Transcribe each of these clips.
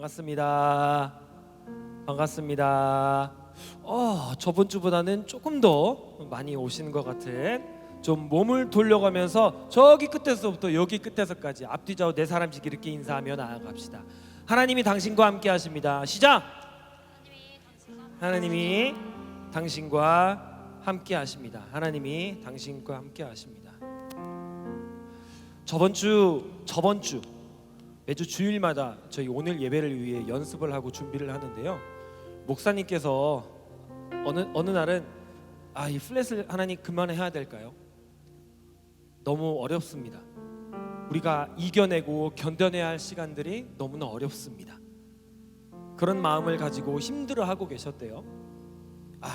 반갑습니다. 반갑습니다. 저번 주보다는 조금 더 많이 오시는 것 같은, 좀 몸을 돌려가면서 저기 끝에서부터 여기 끝에서까지 앞뒤좌우 네 사람씩 이렇게 인사하며 나아갑시다. 하나님이 당신과 함께 하십니다. 시작! 하나님이 당신과 함께 하십니다. 하나님이 당신과 함께 하십니다. 저번 주 매주 주일마다 저희 오늘 예배를 위해 연습을 하고 준비를 하는데요, 목사님께서 어느 날은 이 플랫을 하나님 그만해야 될까요? 너무 어렵습니다. 우리가 이겨내고 견뎌내야 할 시간들이 너무나 어렵습니다. 그런 마음을 가지고 힘들어하고 계셨대요.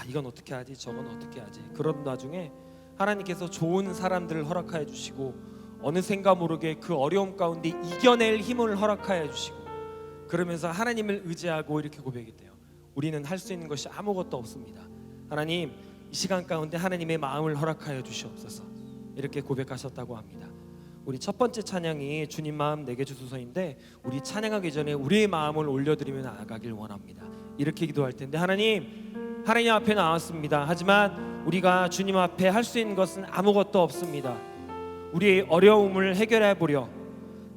이건 어떻게 하지, 저건 어떻게 하지. 그런 와중에 하나님께서 좋은 사람들을 허락하여 주시고 어느샌가 모르게 그 어려움 가운데 이겨낼 힘을 허락하여 주시고, 그러면서 하나님을 의지하고 이렇게 고백했대요. 우리는 할 수 있는 것이 아무것도 없습니다. 하나님, 이 시간 가운데 하나님의 마음을 허락하여 주시옵소서, 이렇게 고백하셨다고 합니다. 우리 첫 번째 찬양이 주님 마음 내게 주소서인데, 우리 찬양하기 전에 우리의 마음을 올려드리며 나아가길 원합니다. 이렇게 기도할 텐데, 하나님 앞에 나왔습니다. 하지만 우리가 주님 앞에 할 수 있는 것은 아무것도 없습니다. 우리의 어려움을 해결해 보려,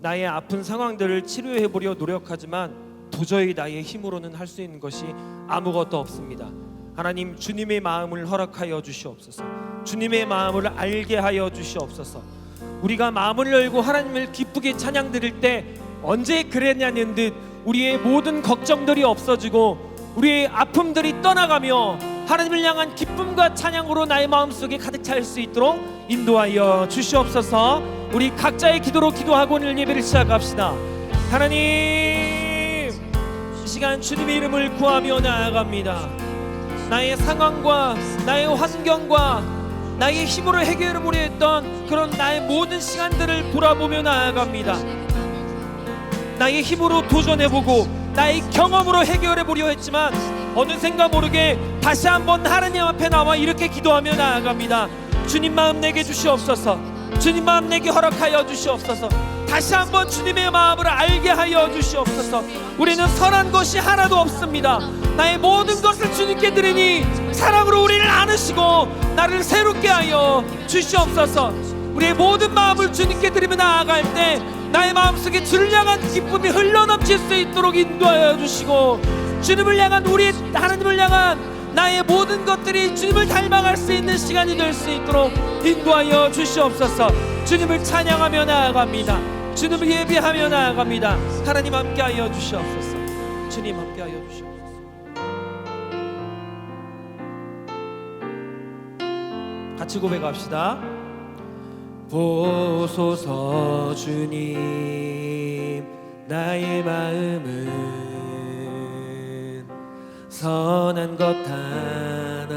나의 아픈 상황들을 치료해 보려 노력하지만 도저히 나의 힘으로는 할 수 있는 것이 아무것도 없습니다. 하나님, 주님의 마음을 허락하여 주시옵소서. 주님의 마음을 알게 하여 주시옵소서. 우리가 마음을 열고 하나님을 기쁘게 찬양 드릴 때 언제 그랬냐는 듯 우리의 모든 걱정들이 없어지고 우리의 아픔들이 떠나가며 하나님을 향한 기쁨과 찬양으로 나의 마음속에 가득 찰 수 있도록 인도하여 주시옵소서. 우리 각자의 기도로 기도하고 오늘 예배를 시작합시다. 하나님, 이 시간 주님의 이름을 구하며 나아갑니다. 나의 상황과 나의 환경과 나의 힘으로 해결해 보려 했던 그런 나의 모든 시간들을 돌아보며 나아갑니다. 나의 힘으로 도전해보고 나의 경험으로 해결해 보려 했지만 어느샌가 모르게 다시 한번 하나님 앞에 나와 이렇게 기도하며 나아갑니다. 주님 마음 내게 주시옵소서. 주님 마음 내게 허락하여 주시옵소서. 다시 한번 주님의 마음을 알게 하여 주시옵소서. 우리는 선한 것이 하나도 없습니다. 나의 모든 것을 주님께 드리니 사랑으로 우리를 안으시고 나를 새롭게 하여 주시옵소서. 우리의 모든 마음을 주님께 드리며 나아갈 때 나의 마음속에 주를 향한 기쁨이 흘러넘칠 수 있도록 인도하여 주시고, 주님을 향한, 우리 하나님을 향한 나의 모든 것들이 주님을 닮아갈 수 있는 시간이 될 수 있도록 인도하여 주시옵소서. 주님을 찬양하며 나아갑니다. 주님을 예배하며 나아갑니다. 하나님 함께하여 주시옵소서. 주님 함께하여 주시옵소서. 같이 고백합시다. 보소서 주님, 나의 마음은 선한 것 하나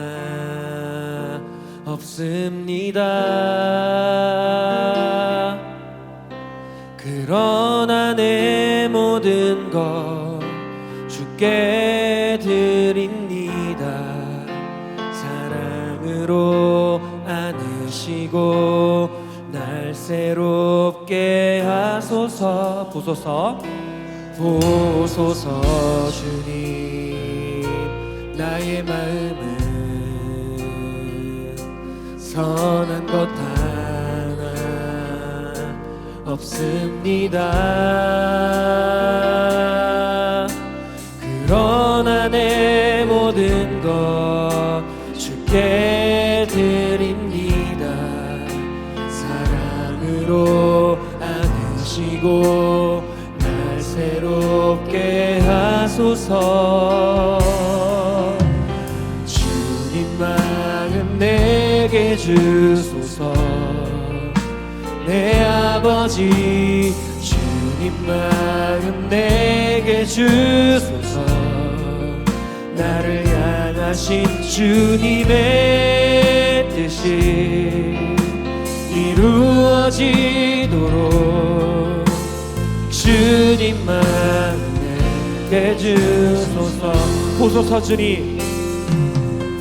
없습니다. 그러나 내 모든 것 주께 드립니다. 사랑으로 안으시고 날 새롭게 하소서. 보소서 주님, 나의 마음은 선한 것 하나 없습니다. 그러나 내 모든 것 주께 드립니다. 사랑으로 안으시고 날 새롭게 하소서. 주님 마음 내게 주소서. 내 아버지, 주님 마음 내게 주소서. 나를 향하신 주님의 뜻이 이루어지도록 주님 마음 내게 주소서. 보소서 주님,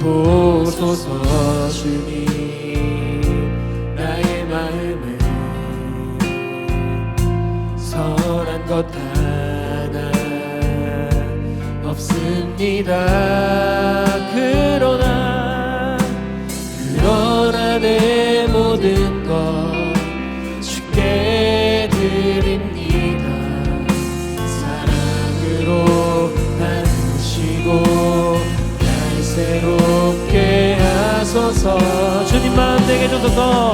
보소서 주님, 나의 마음은 선한 것 하나 없습니다. 그러나 내 모든 것 주께 드립니다. 사랑으로 나누시고 날 새롭게 하소서. 주님 마음 내게 주소서.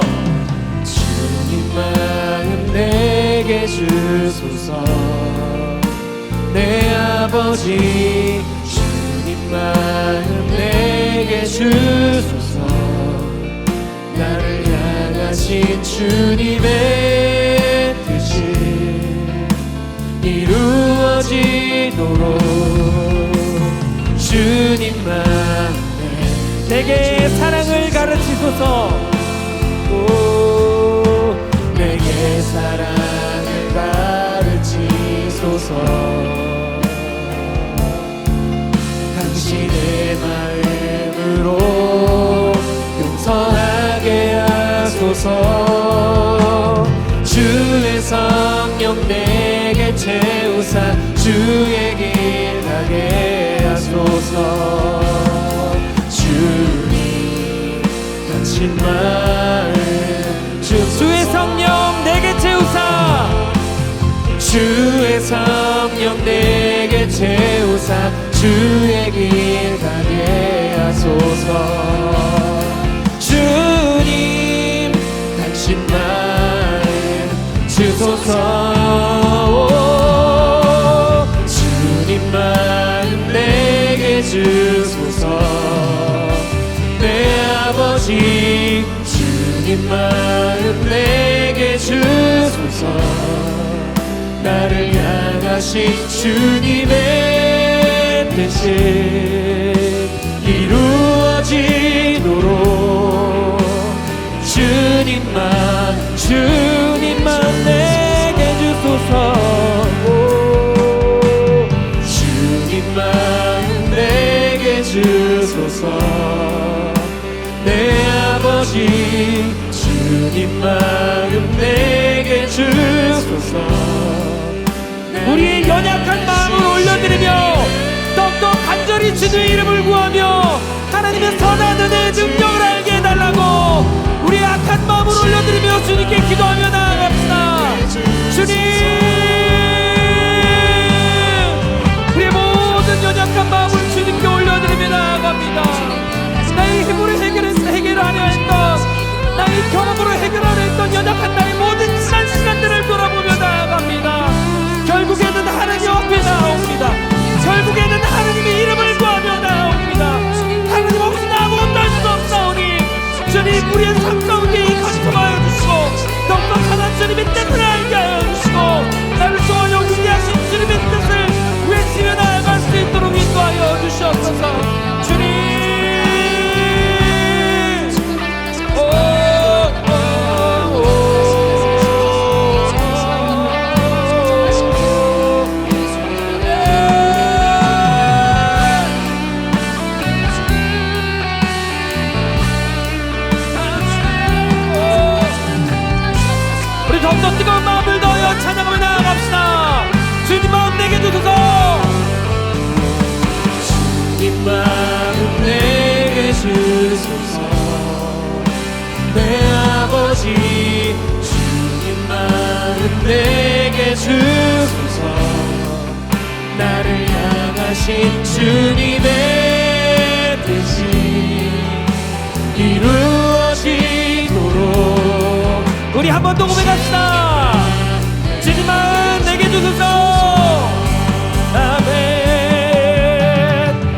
주님 마음 내게 주소서. 내 아버지 주님 마음 내게 주소서. 나를 향하신 주님의 뜻이 이루어지도록 주님 마음에 내게 사랑을 가르치소서. 내게 사랑을 가르치소서. 당신의 마음으로 용서하게 하소서. 주의 성령 내게 채우사 주의 길 가게 하소서. 주님 당신 마음 주의 성령 내게 채우사 주의 성령 내게 채우사 주의 길 가게 하소서. 주님 당신 마음 주소서. 주님 마음 내게 주소서. 내 아버지 주님 마음 내게 주소서. 나를 향하신 주님의 뜻이 이루어지도록 주님만 내게 주소서. 주님만 내게 주소서. 내 아버지 주님 마음 내게 주소서. 우리의 연약한 마음을 올려드리며 더욱더 간절히 주님의 이름을 구하며 하나님의 선한 은혜의 능력을 알게 해달라고 우리의 악한 마음을 올려드리며 주님께 기도하며 나아갑시다. 주님, 우리의 모든 연약한 마음을 주님께 올려드리며 나아갑니다. 나의 힘으로 해결하려 했던, 나의 경험으로 해결하려 했던 연약한 나의 모든 지난 시간들을 돌아보며 나아갑니다. 결국에는 하나님 앞에 나옵니다. 결국에는 하나님의 이름을 구하며 나옵니다. 하나님 없이는 아무것도 할 수 없사오니 주님 우리의 삶 가운데 감동하여 주시고 더욱더 선한 주님의 뜻을 알게 하여 주시고 나를 좋아하여 위대하신 주님의 뜻을 외치며 나아갈 수 있도록 인도하여 주시옵소서. 주님 더욱더 뜨거운 마음을 더하여 찬양하며 나아갑시다. 주님 마음 내게 주소서. 주님 마음 내게 주소서. 내 아버지 주님 마음 내게 주소서. 나를 향하신 주님의 뜻이 이루어지도록 우리 한 번 더 고백합시다. 주님 마음 내게 주소서. 아멘.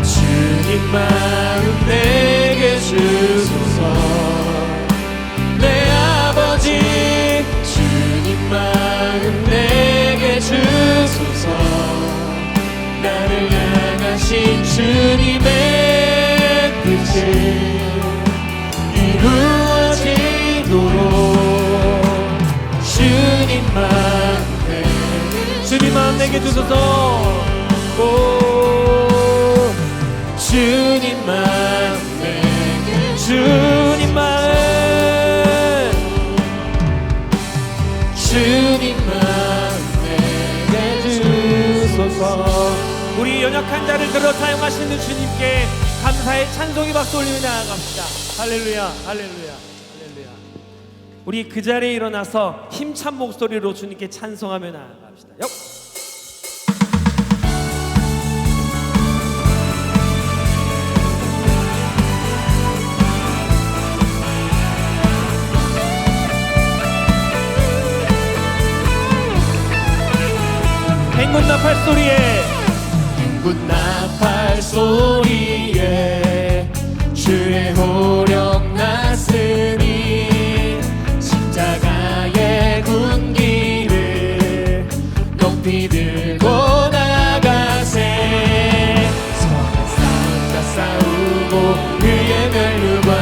주님 마음 내게 주소서. 내 아버지 주님 마음 내게 주소서. 나를 향하신 주님의 뜻이 이루어지도록 주님 마음 내게 주소서. 주님 마음 내게 주님 마음 내게 주소서. 우리 연약한 자를 들어 사용하시는 주님께 감사의 찬송의 박수 올리며 나아갑시다. 할렐루야, 할렐루야, 할렐루야. 우리 그 자리에 일어나서 힘찬 목소리로 주님께 찬송하며 나아갑시다. 행군 나팔 소리에 행군 나팔 소리에 주의 호령 났으니 십자가의 군기를 높이 들고 나가세 선한 싸움과 싸우고 그의 멸류관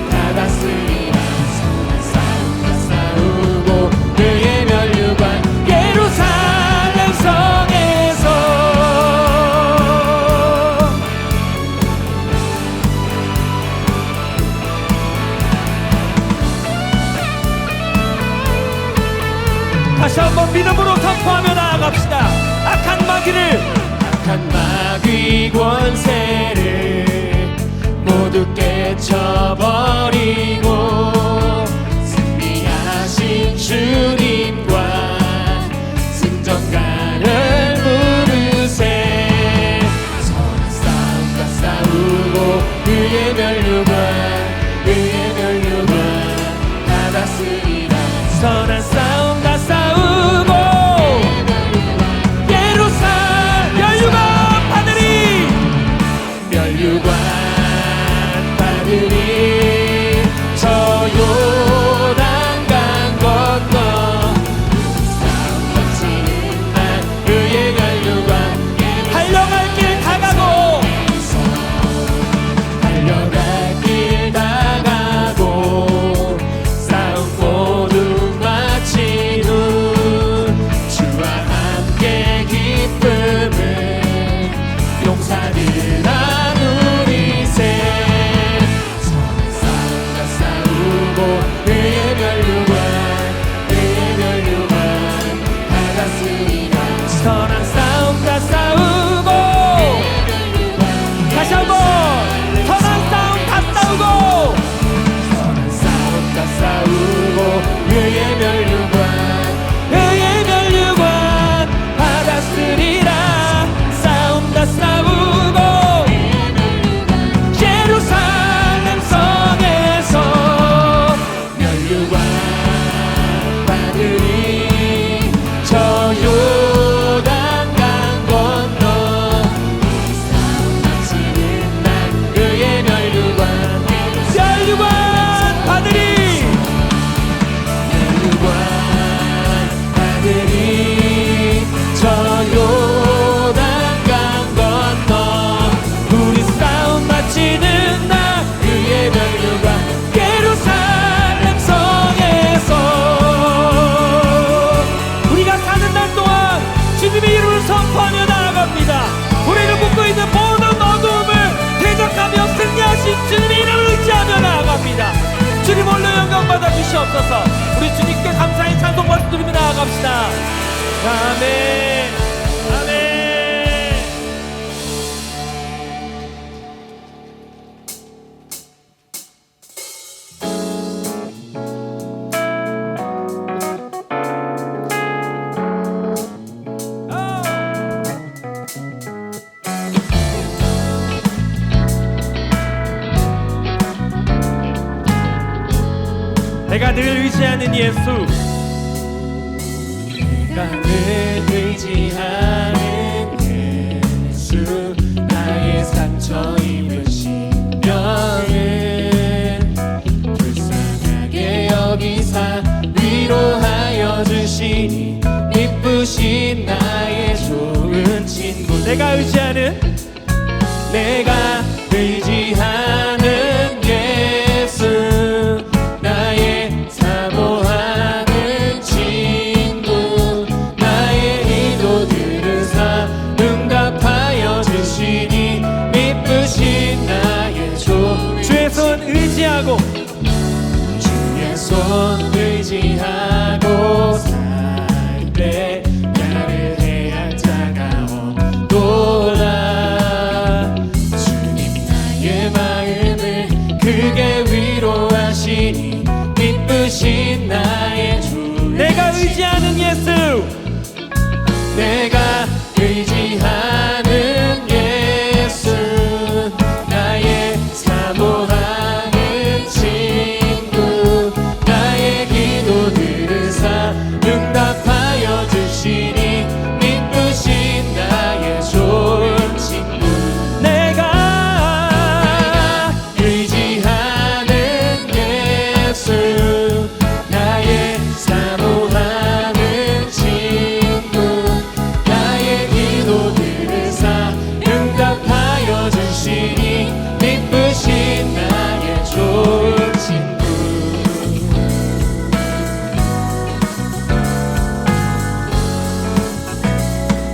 받았으리라 선한 싸움과 싸우고 그의 멸류관 예루살렘 성에서 다시 한번 믿음으로 선포하며 나아갑시다. 악한 마귀 권세를 모두 깨쳐버리고 승리하신 주님과 승전가를 부르세 선한 싸움과 싸우고 그의 멸류관 받았으리라 선한 싸움과 싸우고 멸류관 받으리 저 요단강 건너 싸움 덮치는 날 그의 멸류관 달려갈 길 다가고 싸움 모두 마친 후 주와 함께 기쁨을 용사들아 선한 싸움과 싸우고 다시 한번 선한 싸움 다 싸우고 선한 싸움과 싸우고 그의 멸류관 받았으리라 싸움 다 싸우고 예루살렘 성에서 멸류관 받으리 저 요단강 건너 싸움 닥치는 날 그의 멸류관 받으리 저 요단강 건너 우리 싸움 마치는 날 그의 멸류관 예루살렘 성에서 우리가 사는 날 동안 주님의 이름을 선포하며 나아갑니다. 우리를 묶고 있는 모든 어두움을 대적하며 승리하신 주님의 이름을 의지하며 나아갑니다. 주님 홀로 영광 받아 주시옵소서. 우리 주님께 감사의 찬송 박수 드리며 나아갑시다. 아멘, 아멘. 내가 늘 의지하는 예수, 내가 늘 의지하는 예수 나의 상처 입으신 병을 불쌍하게 여기사 위로하여 주시니 기쁘신 나의 좋은 친구 내가 의지하는 예수 나의 사모하는 친구 나의 기도 들으사 응답하여 주시니 미쁘신 나의 주의 손 의지하고 주의 손 의지하고 살 때 나를 의지하는 예수. 내가 의지하는 예수 나의 사모하는 친구 나의 기도 들으사 응답하여 주시니 미쁘신 나의 좋은 친구 내가 의지하는 예수 나의 사모하는 친구 나의 기도 들으사 응답하여 주시니 미쁘신 나의 좋은 친구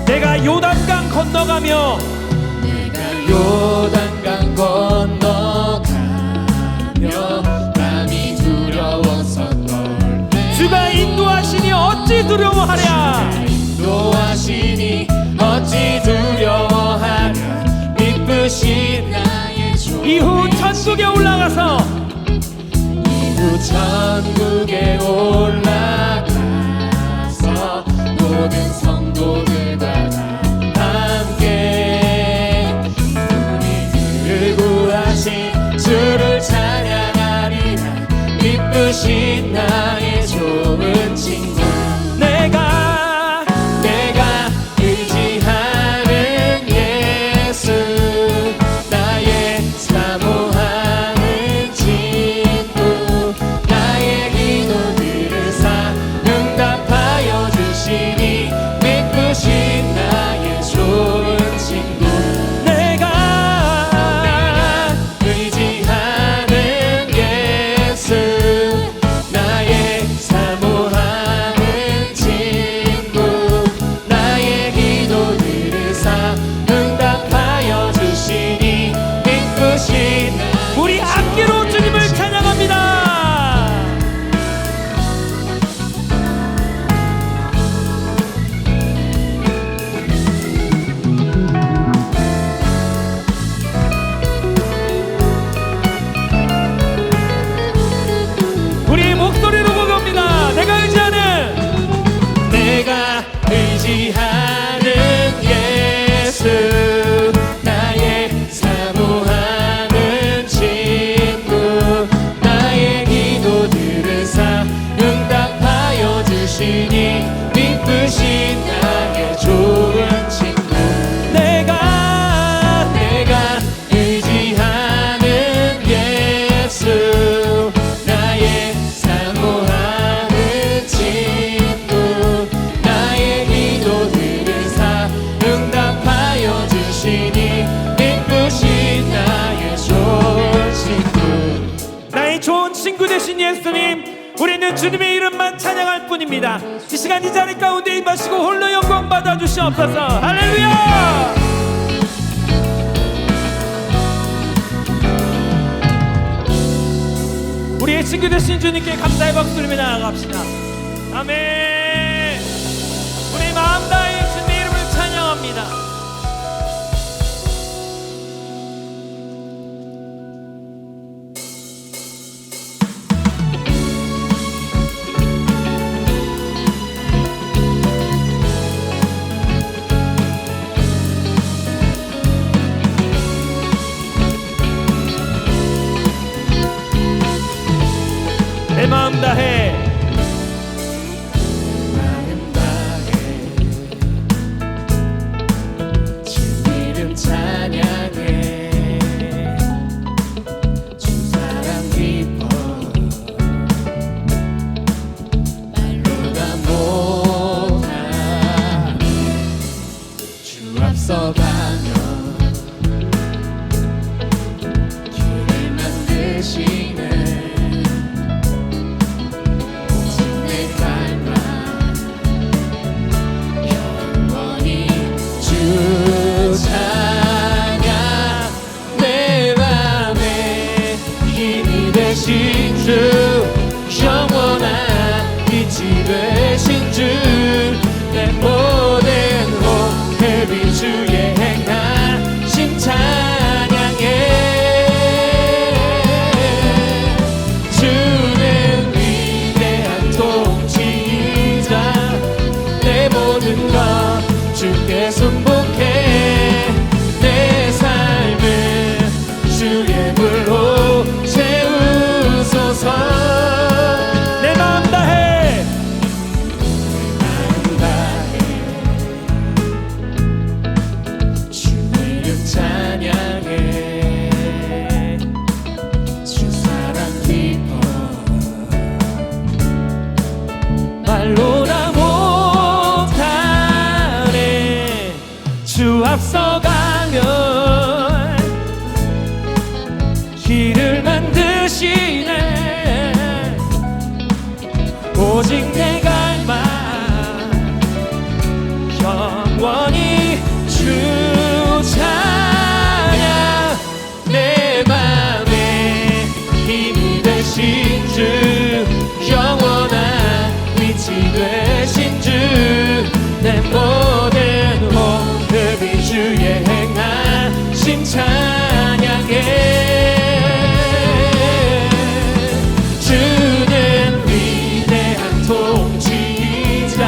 내가 요단강 건너가며 요단강 건너가며 남이 두려워서 떨네 주가 인도하시니 어찌 두려워하랴. 인도하시니 어찌 두려워하랴 미쁘신 나의 좋은 이후 천국에 올라가서 이후 천국에 올라가서 모든 성도들과 다 함께 우리들을 구하신 주를 찬양하리라 미쁘신 나의 좋은 친구 내가 의지하는 예수 나의 사모하는 친구 나의 기도 들으사 응답하여 주시니 미쁘신 나의 좋은 친구 내가 의지하는 예수 나의 사모하는 친구 나의 기도 들으사 응답하여 주시니 미쁘신 우리 악기로 주님을 찬양합니다. 우리 목소리로 고백합니다. 내가 의지하는 내가 의지하는 예수 나의 사모하는 친구 나의 기도 들으사 응답하여 주시니 미쁘신 나의 좋은 친구 내가 의지하는 예수 나의 사모하는 친구 나의 기도 들으사 응답하여 주시니 미쁘신 나의 좋은 친구 나의 좋은 친구 되신 예수님, 우리는 주님의 이름만 찬양할 뿐입니다. 이 시간 이 자리 가운데 임하시고 홀로 영광 받아 주시옵소서. 할렐루야. 우리의 친구 되신 주님께 감사의 박수를 나아갑시다. 아멘. 우리 마음 다해 주님의 이름을 찬양합니다. 내 마음 다해 앞서가면 길을 만드시네. 오직 내 갈망 영원히 주 찬양. 내 맘에 힘이 되신 주, 영원한 빛이 되신 주, 내 모든 호흡이 주의 행하심 찬양해. 주는 위대한 통치자,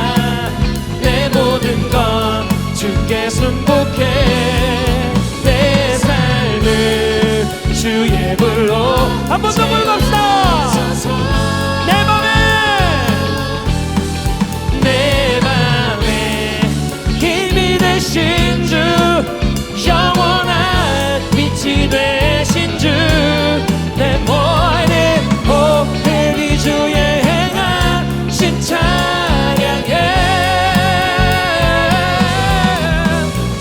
내 모든 것 주께 순복해. 내 삶을 주의 불로 한 번 더 불러봅시다. 내 맘에 힘이 되신 주, 영원한 빛이 되신 주, 내 모든 호흡이 주의 행하심 찬양해.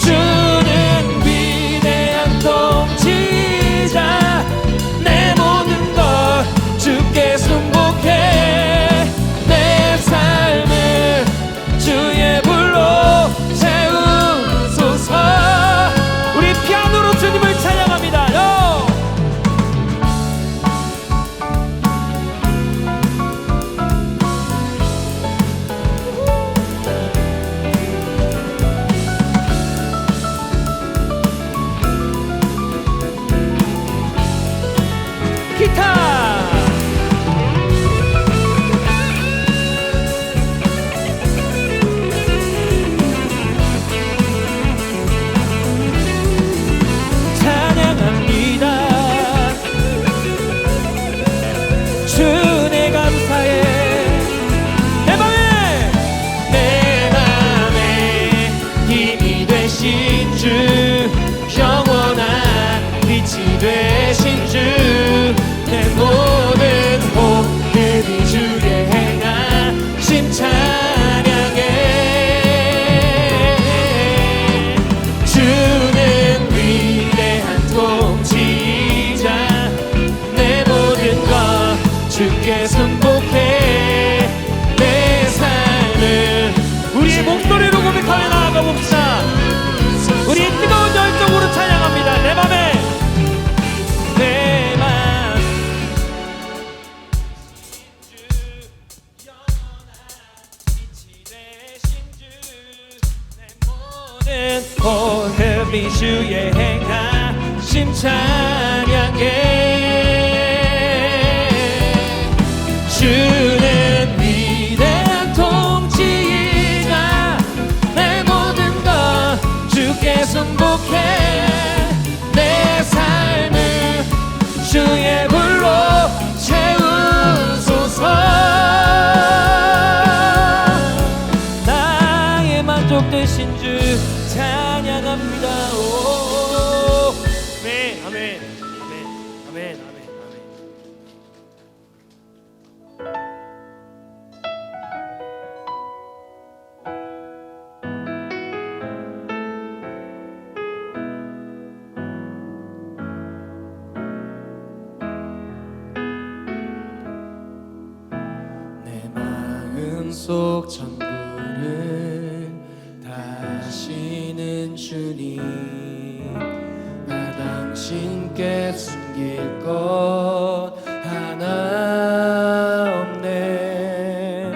주는 위대한 통치자, 내 모든 것 주께 순복해. 내 삶을 주의 불로 세우소서. 우리 피아노로 주님을 찬양합니다. 기타 찬양합니다. 주내 감사해. 내 맘에 힘이 되신 주, 영원한 빛이 되신 주, 내 모든 호흡이 주의 행하심 찬양해. 주는 위대한 통치자, 내 모든 것 주께 순복해. 내 삶을 우리의 목소리로 고백하며 나아가 봅시다. 우리 뜨거운 열정으로 찬양합니다. 내 맘에 내 맘 영원한 빛이 되신 주, 내 모든 호흡이 주의 행하심 찬양해. 주는 위대한 통치자, 내 모든 것 주께 순복해. 내 삶을 주의 불로 채우소서. 나의 만족 되신 주 찬양합니다. 오, 아멘, 아멘, 아멘, 아멘, 아멘, 아멘. 내 마음속 전부를 다시는 주님, 나 당신께 숨길 것 하나 없네.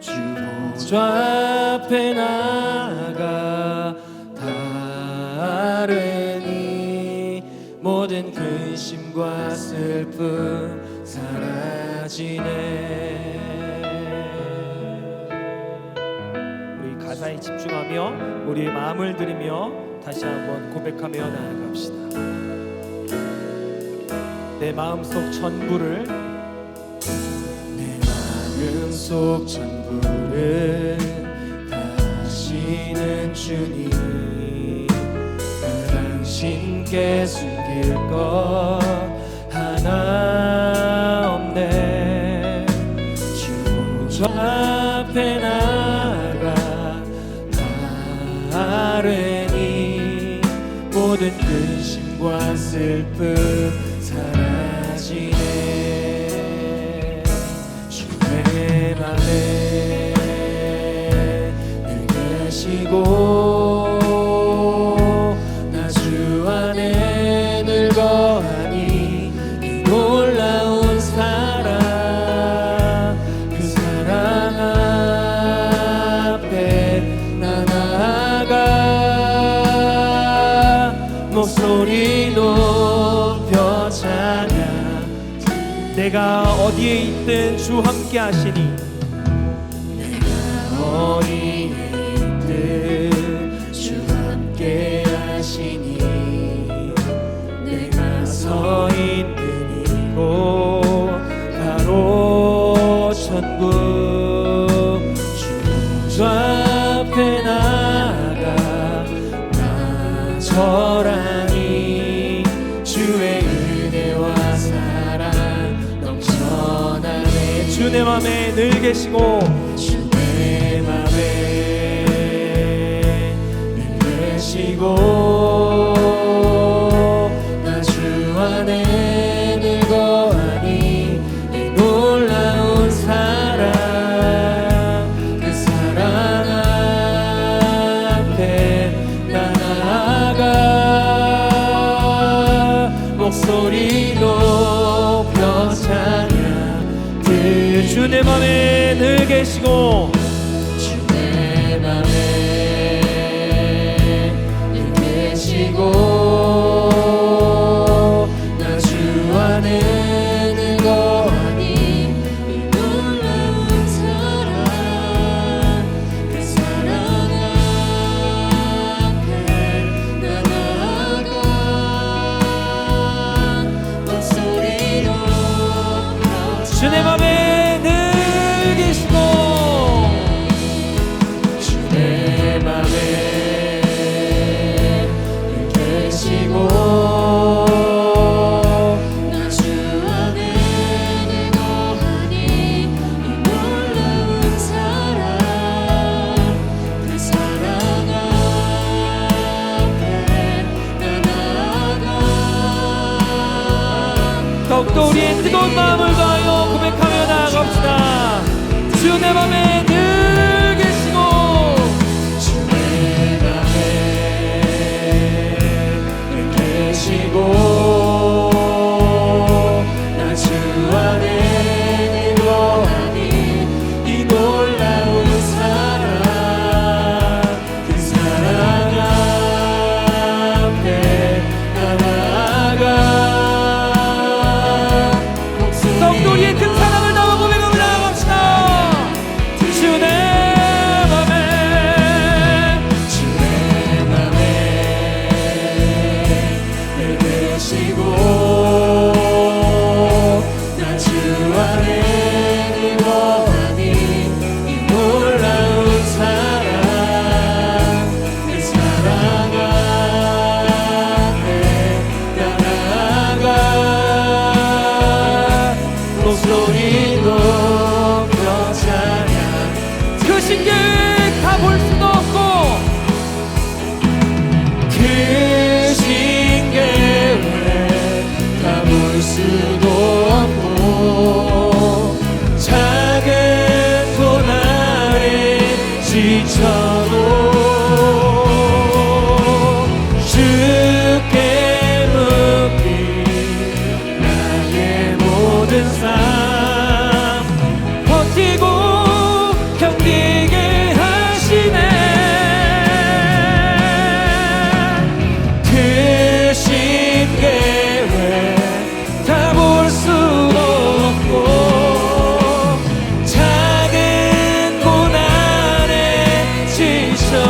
주 보좌 앞에 나가 다르니 모든 근심과 슬픔 사라지네. 우리 가사에 집중하며 우리의 마음을 들이며 다시 한번 고백하며 나아갑시다. 내 마음속 전부를, 내 마음속 전부를 다시는 주님, 당신께 숨길 것 하나 없네. 주 보좌 앞에 나가 다르니 모든 근심과 슬픔 사라지네. 주의 맘에 늘 계시고 나 주 안에 늘 거하니 이 놀라운 사랑 그 사랑 앞에 나 나아가 목소리 높여 찬양. 내가 어디에 있든 주 함께 하시니 내가 어디에 있든 주 함께 하시니 내가 서 있는 이곳 바로 천국. 주 앞에 나아가 나 저랑이 주의 은혜와 사랑 넘쳐나네. 주 내 맘에 늘 계시고 주 내 맘에 늘 계시고 나 주 안에 늘 거하니 이 놀라운 사랑 그 사랑 앞에 나 나아가 목소리 높여 찬양. 주 내 맘에 늘 계시고 주 내 맘에 늘 계시고 나 주 안에 늘 거하니 이 놀라운 사랑 그 사랑 앞에 나 나아가 목소리 높여 주 내 맘에 늘 계시고 주 내 맘에 늘 계시고 나 주 안에 늘 거하니 이 놀라운 사랑 그 사랑 앞에 나 나아가. 더욱더 우리의 뜨거운 마음을 다하여 고백하며 나아갑시다. 주 내 맘에 늘 계시고 주 내 맘에 늘 계시고 나 주 안에 늘 거하니 이 놀라운 사랑 그 사랑 앞에 나 나아가. 더욱더 우리의 큰 사랑을 담아 고백하며 나아갑시다. 주 내 맘에 주 내 맘에 늘 계시고 나 주 안에 늘 거하니 이 놀라운 사랑 그 사랑 앞에 나 나아가 목소리 높여 찬양. 그 신계 다 볼 수도 없고 그 신계를 다 볼 수도 없고 작은 고난에 지쳐도 주께 묻기 나의 모든 삶 버티고 견디게 하시네. 그 신계획 다 볼 수 없고 작은 고난에 지쳐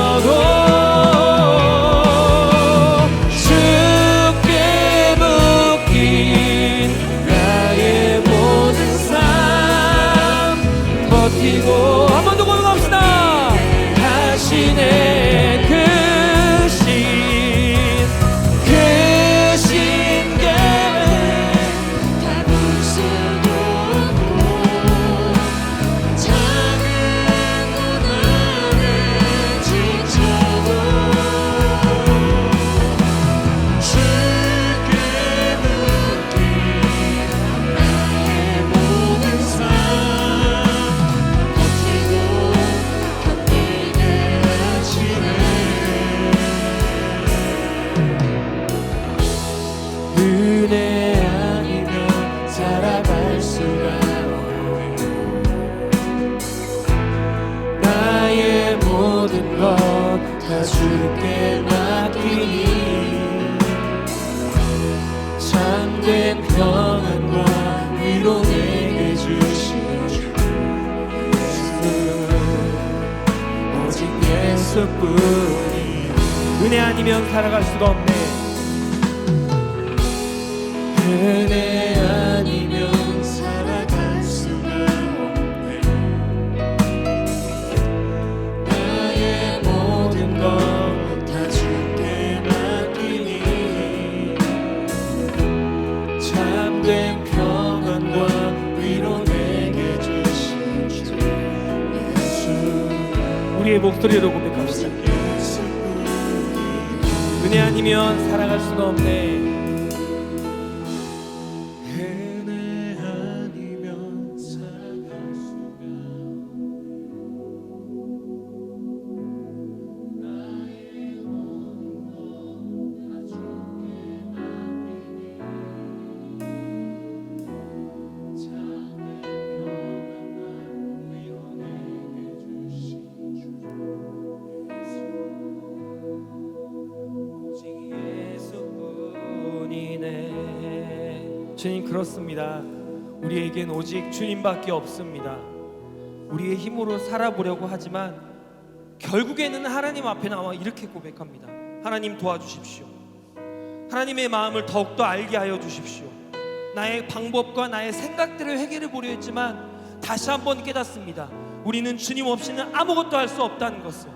예수뿐이 은혜 아니면 살아갈 수가 없네. 은혜 아니면 살아갈 수가 없네. 나의 모든 것 다 주께 맡기니 참된 평안과 위로 내게 주신 주 예수. 우리의 목소리로 고백합시다. 은혜 아니면 살아갈 수가 없네. 은혜 아니면 살아갈 수가 예수뿐이네. 주님, 그렇습니다. 우리에겐 오직 주님밖에 없습니다. 우리의 힘으로 살아보려고 하지만 결국에는 하나님 앞에 나와 이렇게 고백합니다. 하나님, 도와주십시오. 하나님의 마음을 더욱더 알게 하여 주십시오. 나의 방법과 나의 생각들을 해결해 보려 했지만 다시 한번 깨닫습니다. 우리는 주님 없이는 아무것도 할 수 없다는 것을.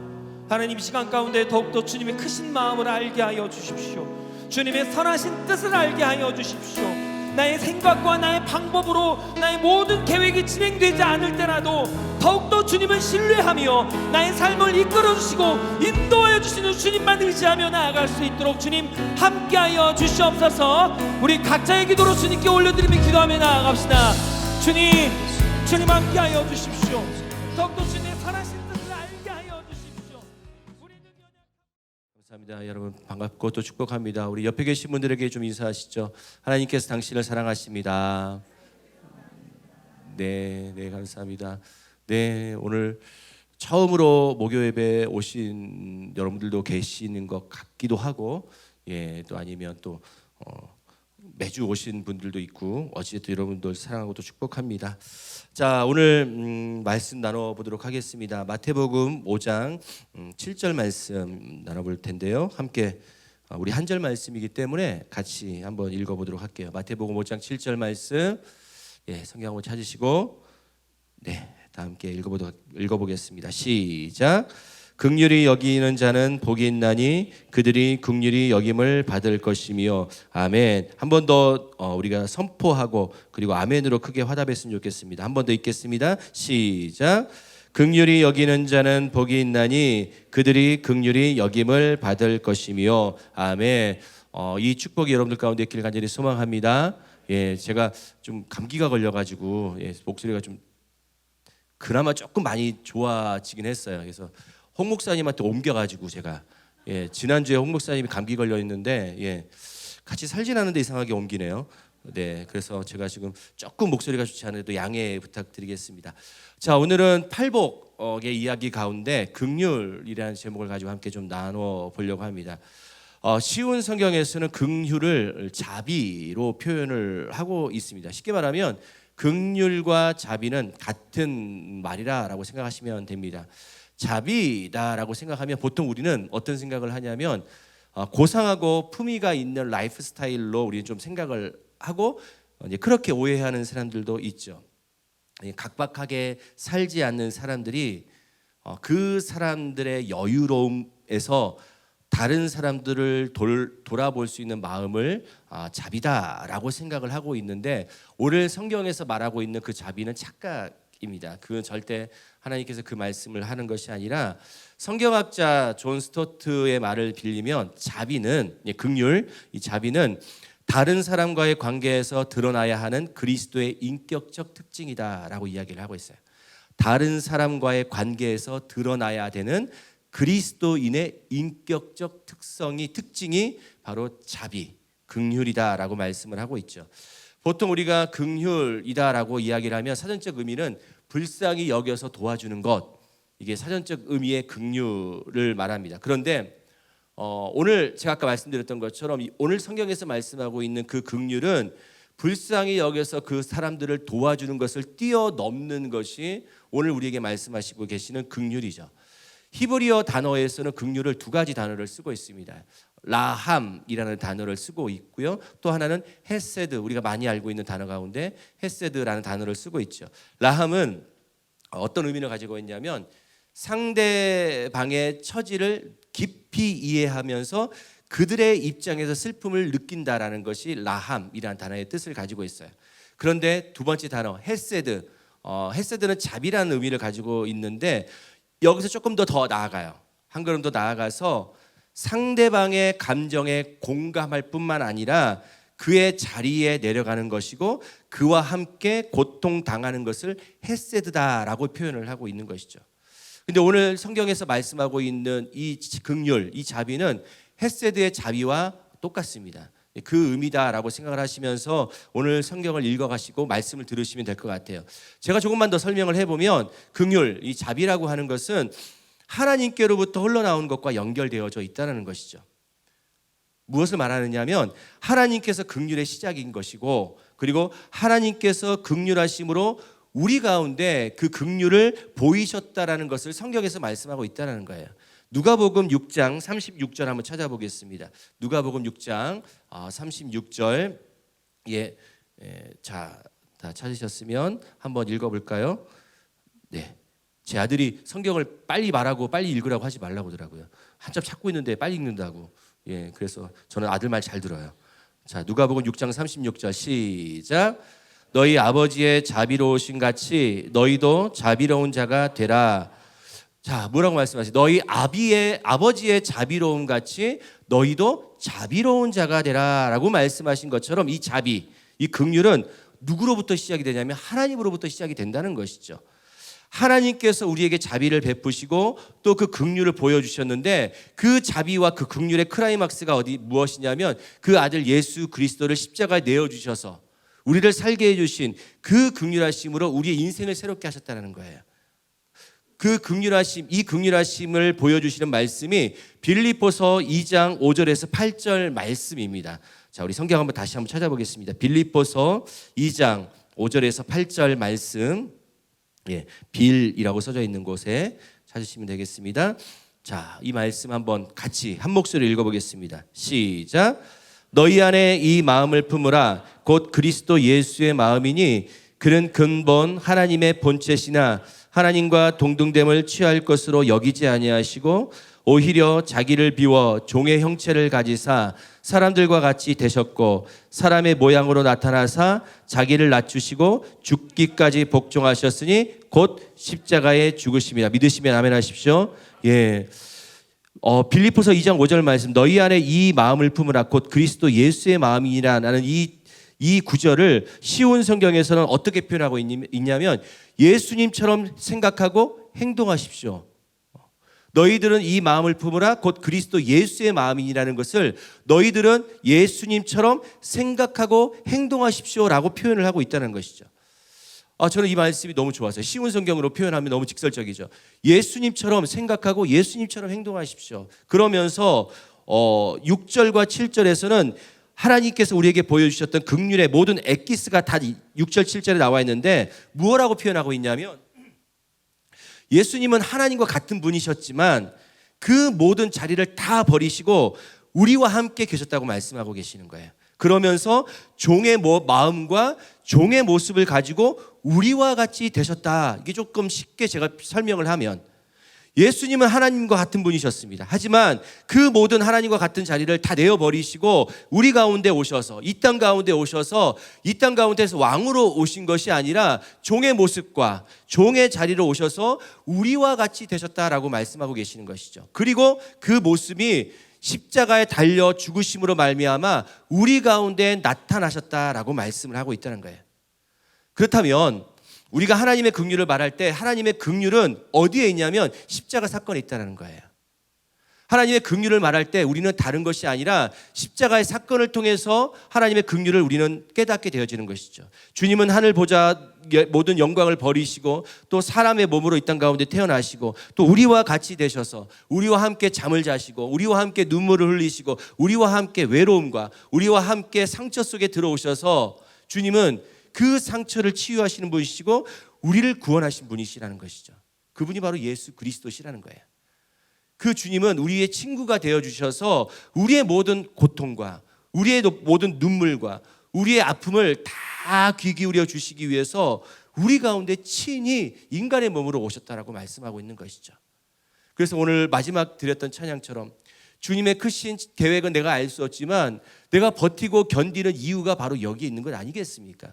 하나님, 시간 가운데 더욱더 주님의 크신 마음을 알게 하여 주십시오. 주님의 선하신 뜻을 알게 하여 주십시오. 나의 생각과 나의 방법으로 나의 모든 계획이 진행되지 않을 때라도 더욱더 주님을 신뢰하며 나의 삶을 이끌어주시고 인도하여 주시는 주님만 의지하며 나아갈 수 있도록 주님 함께하여 주시옵소서. 우리 각자의 기도로 주님께 올려드리며 기도하며 나아갑시다. 주님 함께하여 주십시오. 더욱더 주님의 선하신 뜻을 알게 하여 주십시오. 감사합니다. 여러분 반갑고 또 축복합니다. 우리 옆에 계신 분들에게 좀 인사하시죠. 하나님께서 당신을 사랑하십니다. 네, 감사합니다. 네, 오늘 처음으로 목요 예배에 오신 여러분들도 계시는 것 같기도 하고, 또 아니면 또 매주 오신 분들도 있고, 어찌됐든 여러분들 사랑하고 또 축복합니다. 자, 오늘 말씀 나눠보도록 하겠습니다. 마태복음 5장 7절 말씀 나눠볼 텐데요. 함께 우리 한 절 말씀이기 때문에 같이 한번 읽어보도록 할게요. 마태복음 5장 7절 말씀, 성경 한번 찾으시고 다 함께 읽어보겠습니다. 시작. 긍휼히 여기는 자는 복이 있나니 그들이 긍휼히 여김을 받을 것이며. 아멘. 한 번 더 우리가 선포하고 그리고 아멘으로 크게 화답했으면 좋겠습니다. 한 번 더 읽겠습니다. 시작. 긍휼히 여기는 자는 복이 있나니 그들이 긍휼히 여김을 받을 것이며. 아멘. 이 축복이 여러분들 가운데 있기를 간절히 소망합니다. 제가 좀 감기가 걸려가지고 목소리가 좀 그나마 조금 많이 좋아지긴 했어요. 그래서 홍 목사님한테 옮겨가지고 제가 지난주에 홍 목사님이 감기 걸려 있는데 같이 살진 않는데 이상하게 옮기네요. 그래서 제가 지금 조금 목소리가 좋지 않아도 양해 부탁드리겠습니다. 자, 오늘은 팔복의 이야기 가운데 긍휼이라는 제목을 가지고 함께 좀 나눠 보려고 합니다. 쉬운 성경에서는 긍휼을 자비로 표현을 하고 있습니다. 쉽게 말하면 긍휼과 자비는 같은 말이라고 생각하시면 됩니다. 자비다라고 생각하면 보통 우리는 어떤 생각을 하냐면 고상하고 품위가 있는 라이프 스타일로 우리는 좀 생각을 하고 그렇게 오해하는 사람들도 있죠. 각박하게 살지 않는 사람들이 그 사람들의 여유로움에서 다른 사람들을 돌아볼 수 있는 마음을 자비다라고 생각을 하고 있는데, 오늘 성경에서 말하고 있는 그 자비는 착각입니다. 그건 절대 하나님께서 그 말씀을 하는 것이 아니라, 성경학자 존 스토트의 말을 빌리면 자비는, 긍휼, 이 자비는 다른 사람과의 관계에서 드러나야 하는 그리스도의 인격적 특징이다라고 이야기를 하고 있어요. 다른 사람과의 관계에서 드러나야 되는 그리스도인의 인격적 특징이 바로 자비, 긍휼이다라고 말씀을 하고 있죠. 보통 우리가 긍휼이다라고 이야기를 하면 사전적 의미는 불쌍히 여겨서 도와주는 것, 이게 사전적 의미의 긍휼을 말합니다. 그런데 오늘 제가 아까 말씀드렸던 것처럼 오늘 성경에서 말씀하고 있는 그 긍휼은 불쌍히 여겨서 그 사람들을 도와주는 것을 뛰어넘는 것이 오늘 우리에게 말씀하시고 계시는 긍휼이죠. 히브리어 단어에서는 긍휼을 두 가지 단어를 쓰고 있습니다. 라함이라는 단어를 쓰고 있고요. 또 하나는 헤세드, 우리가 많이 알고 있는 단어 가운데 헤세드라는 단어를 쓰고 있죠. 라함은 어떤 의미를 가지고 있냐면 상대방의 처지를 깊이 이해하면서 그들의 입장에서 슬픔을 느낀다라는 것이 라함이라는 단어의 뜻을 가지고 있어요. 그런데 두 번째 단어 헤세드, 헤세드는 자비라는 의미를 가지고 있는데 여기서 조금 더 나아가요. 한 걸음 더 나아가서 상대방의 감정에 공감할 뿐만 아니라 그의 자리에 내려가는 것이고 그와 함께 고통당하는 것을 헤세드다라고 표현을 하고 있는 것이죠. 근데 오늘 성경에서 말씀하고 있는 이 긍휼, 이 자비는 헤세드의 자비와 똑같습니다. 그 의미다라고 생각을 하시면서 오늘 성경을 읽어가시고 말씀을 들으시면 될 것 같아요. 제가 조금만 더 설명을 해보면 긍휼, 이 자비라고 하는 것은 하나님께로부터 흘러나온 것과 연결되어져 있다는 것이죠. 무엇을 말하느냐면 하나님께서 긍휼의 시작인 것이고 그리고 하나님께서 긍휼하심으로 우리 가운데 그 긍휼을 보이셨다라는 것을 성경에서 말씀하고 있다는 거예요. 누가복음 6장 36절 한번 찾아보겠습니다. 누가복음 6장 36절 자, 다 찾으셨으면 한번 읽어볼까요? 네, 제 아들이 성경을 빨리 말하고 빨리 읽으라고 하지 말라고 하더라고요. 한참 찾고 있는데 빨리 읽는다고. 그래서 저는 아들 말 잘 들어요. 자, 누가복음 6장 36절 시작. 너희 아버지의 자비로우신 같이 너희도 자비로운 자가 되라. 자, 뭐라고 말씀하세요? 너희 아버지의 자비로움 같이 너희도 자비로운 자가 되라라고 말씀하신 것처럼 이 자비, 이 긍휼은 누구로부터 시작이 되냐면 하나님으로부터 시작이 된다는 것이죠. 하나님께서 우리에게 자비를 베푸시고 또 그 긍휼을 보여주셨는데 그 자비와 그 긍휼의 클라이막스가 무엇이냐면 그 아들 예수 그리스도를 십자가에 내어주셔서 우리를 살게 해주신 그 긍휼하심으로 우리의 인생을 새롭게 하셨다는 거예요. 그 긍휼하심, 이 긍휼하심을 보여주시는 말씀이 빌립보서 2장 5절에서 8절 말씀입니다. 자, 우리 성경 한번 다시 한번 찾아보겠습니다. 빌립보서 2장 5절에서 8절 말씀, 빌이라고 써져 있는 곳에 찾으시면 되겠습니다. 자, 이 말씀 한번 같이 한 목소리로 읽어보겠습니다. 시작. 너희 안에 이 마음을 품으라. 곧 그리스도 예수의 마음이니 그는 근본 하나님의 본체시나 하나님과 동등됨을 취할 것으로 여기지 아니하시고 오히려 자기를 비워 종의 형체를 가지사 사람들과 같이 되셨고 사람의 모양으로 나타나사 자기를 낮추시고 죽기까지 복종하셨으니 곧 십자가에 죽으심이라. 믿으시면 아멘 하십시오. 빌립보서 2장 5절 말씀, 너희 안에 이 마음을 품으라. 곧 그리스도 예수의 마음이라는 이 구절을 쉬운 성경에서는 어떻게 표현하고 있냐면 예수님처럼 생각하고 행동하십시오. 너희들은 이 마음을 품으라. 곧 그리스도 예수의 마음이라는 것을 너희들은 예수님처럼 생각하고 행동하십시오라고 표현을 하고 있다는 것이죠. 저는 이 말씀이 너무 좋았어요. 쉬운 성경으로 표현하면 너무 직설적이죠. 예수님처럼 생각하고 예수님처럼 행동하십시오. 그러면서 6절과 7절에서는 하나님께서 우리에게 보여주셨던 긍휼의 모든 엑기스가 다 6절 7절에 나와 있는데 무엇라고 표현하고 있냐면 예수님은 하나님과 같은 분이셨지만 그 모든 자리를 다 버리시고 우리와 함께 계셨다고 말씀하고 계시는 거예요. 그러면서 종의 마음과 종의 모습을 가지고 우리와 같이 되셨다. 이게 조금 쉽게 제가 설명을 하면 예수님은 하나님과 같은 분이셨습니다. 하지만 그 모든 하나님과 같은 자리를 다 내어버리시고 우리 가운데 오셔서 이 땅 가운데 오셔서 이 땅 가운데서 왕으로 오신 것이 아니라 종의 모습과 종의 자리로 오셔서 우리와 같이 되셨다라고 말씀하고 계시는 것이죠. 그리고 그 모습이 십자가에 달려 죽으심으로 말미암아 우리 가운데 나타나셨다라고 말씀을 하고 있다는 거예요. 그렇다면 우리가 하나님의 긍휼을 말할 때 하나님의 긍휼은 어디에 있냐면 십자가 사건에 있다는 거예요. 하나님의 긍휼을 말할 때 우리는 다른 것이 아니라 십자가의 사건을 통해서 하나님의 긍휼을 우리는 깨닫게 되어지는 것이죠. 주님은 하늘 보좌 모든 영광을 버리시고 또 사람의 몸으로 이 땅 가운데 태어나시고 또 우리와 같이 되셔서 우리와 함께 잠을 자시고 우리와 함께 눈물을 흘리시고 우리와 함께 외로움과 우리와 함께 상처 속에 들어오셔서 주님은 그 상처를 치유하시는 분이시고 우리를 구원하신 분이시라는 것이죠. 그분이 바로 예수 그리스도시라는 거예요. 그 주님은 우리의 친구가 되어 주셔서 우리의 모든 고통과 우리의 모든 눈물과 우리의 아픔을 다 귀 기울여 주시기 위해서 우리 가운데 친히 인간의 몸으로 오셨다라고 말씀하고 있는 것이죠. 그래서 오늘 마지막 드렸던 찬양처럼 주님의 크신 계획은 내가 알 수 없지만 내가 버티고 견디는 이유가 바로 여기에 있는 것 아니겠습니까?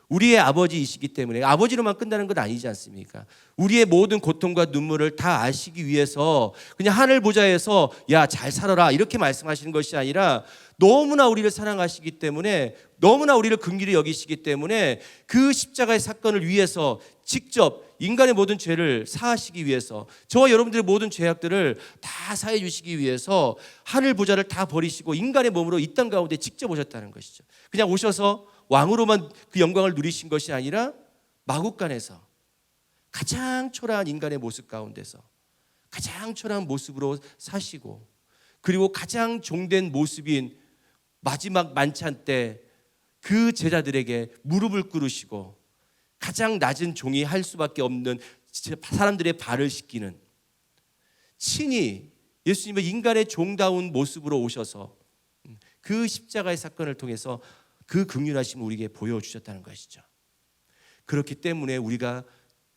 우리의 아버지이시기 때문에 아버지로만 끝나는 건 아니지 않습니까? 우리의 모든 고통과 눈물을 다 아시기 위해서 그냥 하늘 보좌에서 야, 잘 살아라 이렇게 말씀하시는 것이 아니라 너무나 우리를 사랑하시기 때문에 너무나 우리를 긍휼히 여기시기 때문에 그 십자가의 사건을 위해서 직접 인간의 모든 죄를 사하시기 위해서 저와 여러분들의 모든 죄악들을 다 사해 주시기 위해서 하늘 보좌를 다 버리시고 인간의 몸으로 이 땅 가운데 직접 오셨다는 것이죠. 그냥 오셔서 왕으로만 그 영광을 누리신 것이 아니라 마국간에서 가장 초라한 인간의 모습 가운데서 가장 초라한 모습으로 사시고 그리고 가장 종된 모습인 마지막 만찬 때 그 제자들에게 무릎을 꿇으시고 가장 낮은 종이 할 수밖에 없는 사람들의 발을 씻기는 친히 예수님의 인간의 종다운 모습으로 오셔서 그 십자가의 사건을 통해서 그 긍휼하심을 우리에게 보여주셨다는 것이죠. 그렇기 때문에 우리가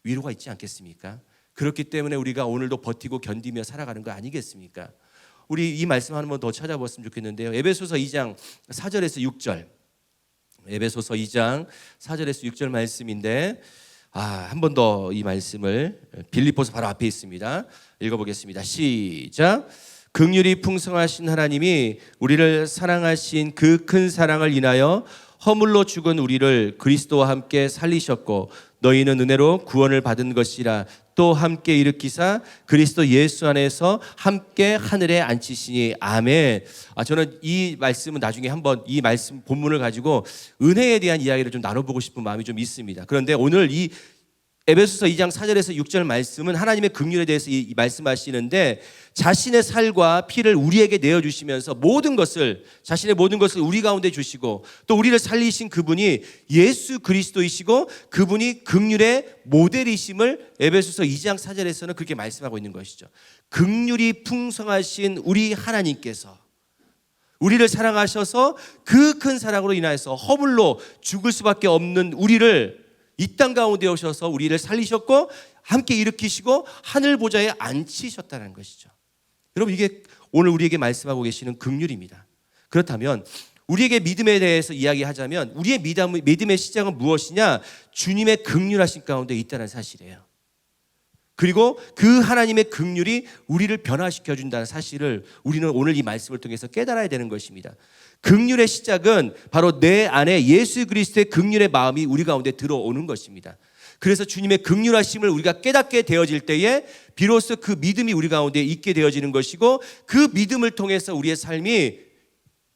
위로가 있지 않겠습니까? 그렇기 때문에 우리가 오늘도 버티고 견디며 살아가는 거 아니겠습니까? 우리 이 말씀 한 번 더 찾아봤으면 좋겠는데요. 에베소서 2장 4절에서 6절 에베소서 2장 4절에서 6절 말씀인데 한 번 더 이 말씀을 빌립보서 바로 앞에 있습니다. 읽어보겠습니다. 시작. 긍휼이 풍성하신 하나님이 우리를 사랑하신 그 큰 사랑을 인하여 허물로 죽은 우리를 그리스도와 함께 살리셨고 너희는 은혜로 구원을 받은 것이라 또 함께 일으키사 그리스도 예수 안에서 함께 하늘에 앉히시니 아멘. 저는 이 말씀은 나중에 한번 이 말씀 본문을 가지고 은혜에 대한 이야기를 좀 나눠보고 싶은 마음이 좀 있습니다. 그런데 오늘 이 에베소서 2장 4절에서 6절 말씀은 하나님의 긍휼에 대해서 이 말씀하시는데 자신의 살과 피를 우리에게 내어주시면서 모든 것을 자신의 모든 것을 우리 가운데 주시고 또 우리를 살리신 그분이 예수 그리스도이시고 그분이 긍휼의 모델이심을 에베소서 2장 4절에서는 그렇게 말씀하고 있는 것이죠. 긍휼이 풍성하신 우리 하나님께서 우리를 사랑하셔서 그 큰 사랑으로 인하여서 허물로 죽을 수밖에 없는 우리를 이 땅 가운데 오셔서 우리를 살리셨고 함께 일으키시고 하늘 보좌에 앉히셨다는 것이죠. 여러분 이게 오늘 우리에게 말씀하고 계시는 긍휼입니다. 그렇다면 우리에게 믿음에 대해서 이야기하자면 우리의 믿음의 시작은 무엇이냐? 주님의 긍휼하신 가운데 있다는 사실이에요. 그리고 그 하나님의 긍휼이 우리를 변화시켜 준다는 사실을 우리는 오늘 이 말씀을 통해서 깨달아야 되는 것입니다. 긍휼의 시작은 바로 내 안에 예수 그리스도의 긍휼의 마음이 우리 가운데 들어오는 것입니다. 그래서 주님의 긍휼하심을 우리가 깨닫게 되어질 때에 비로소 그 믿음이 우리 가운데 있게 되어지는 것이고 그 믿음을 통해서 우리의 삶이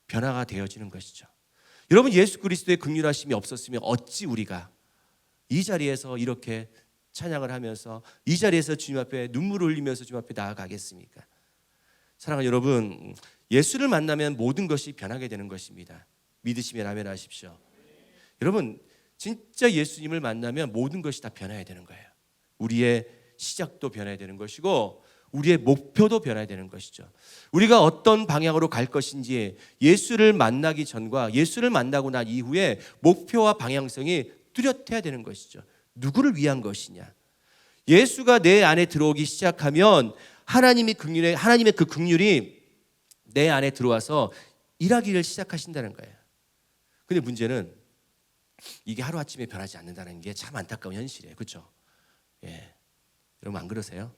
변화가 되어지는 것이죠. 여러분 예수 그리스도의 긍휼하심이 없었으면 어찌 우리가 이 자리에서 이렇게 찬양을 하면서 이 자리에서 주님 앞에 눈물을 흘리면서 주님 앞에 나아가겠습니까? 사랑하는 여러분, 예수를 만나면 모든 것이 변하게 되는 것입니다. 믿으시면 아멘 하십시오. 여러분 진짜 예수님을 만나면 모든 것이 다 변해야 되는 거예요. 우리의 시작도 변해야 되는 것이고 우리의 목표도 변해야 되는 것이죠. 우리가 어떤 방향으로 갈 것인지 예수를 만나기 전과 예수를 만나고 난 이후에 목표와 방향성이 뚜렷해야 되는 것이죠. 누구를 위한 것이냐? 예수가 내 안에 들어오기 시작하면 하나님의 그 긍휼이 내 안에 들어와서 일하기를 시작하신다는 거예요. 근데 문제는 이게 하루아침에 변하지 않는다는 게 참 안타까운 현실이에요. 그렇죠? 예. 여러분 안 그러세요?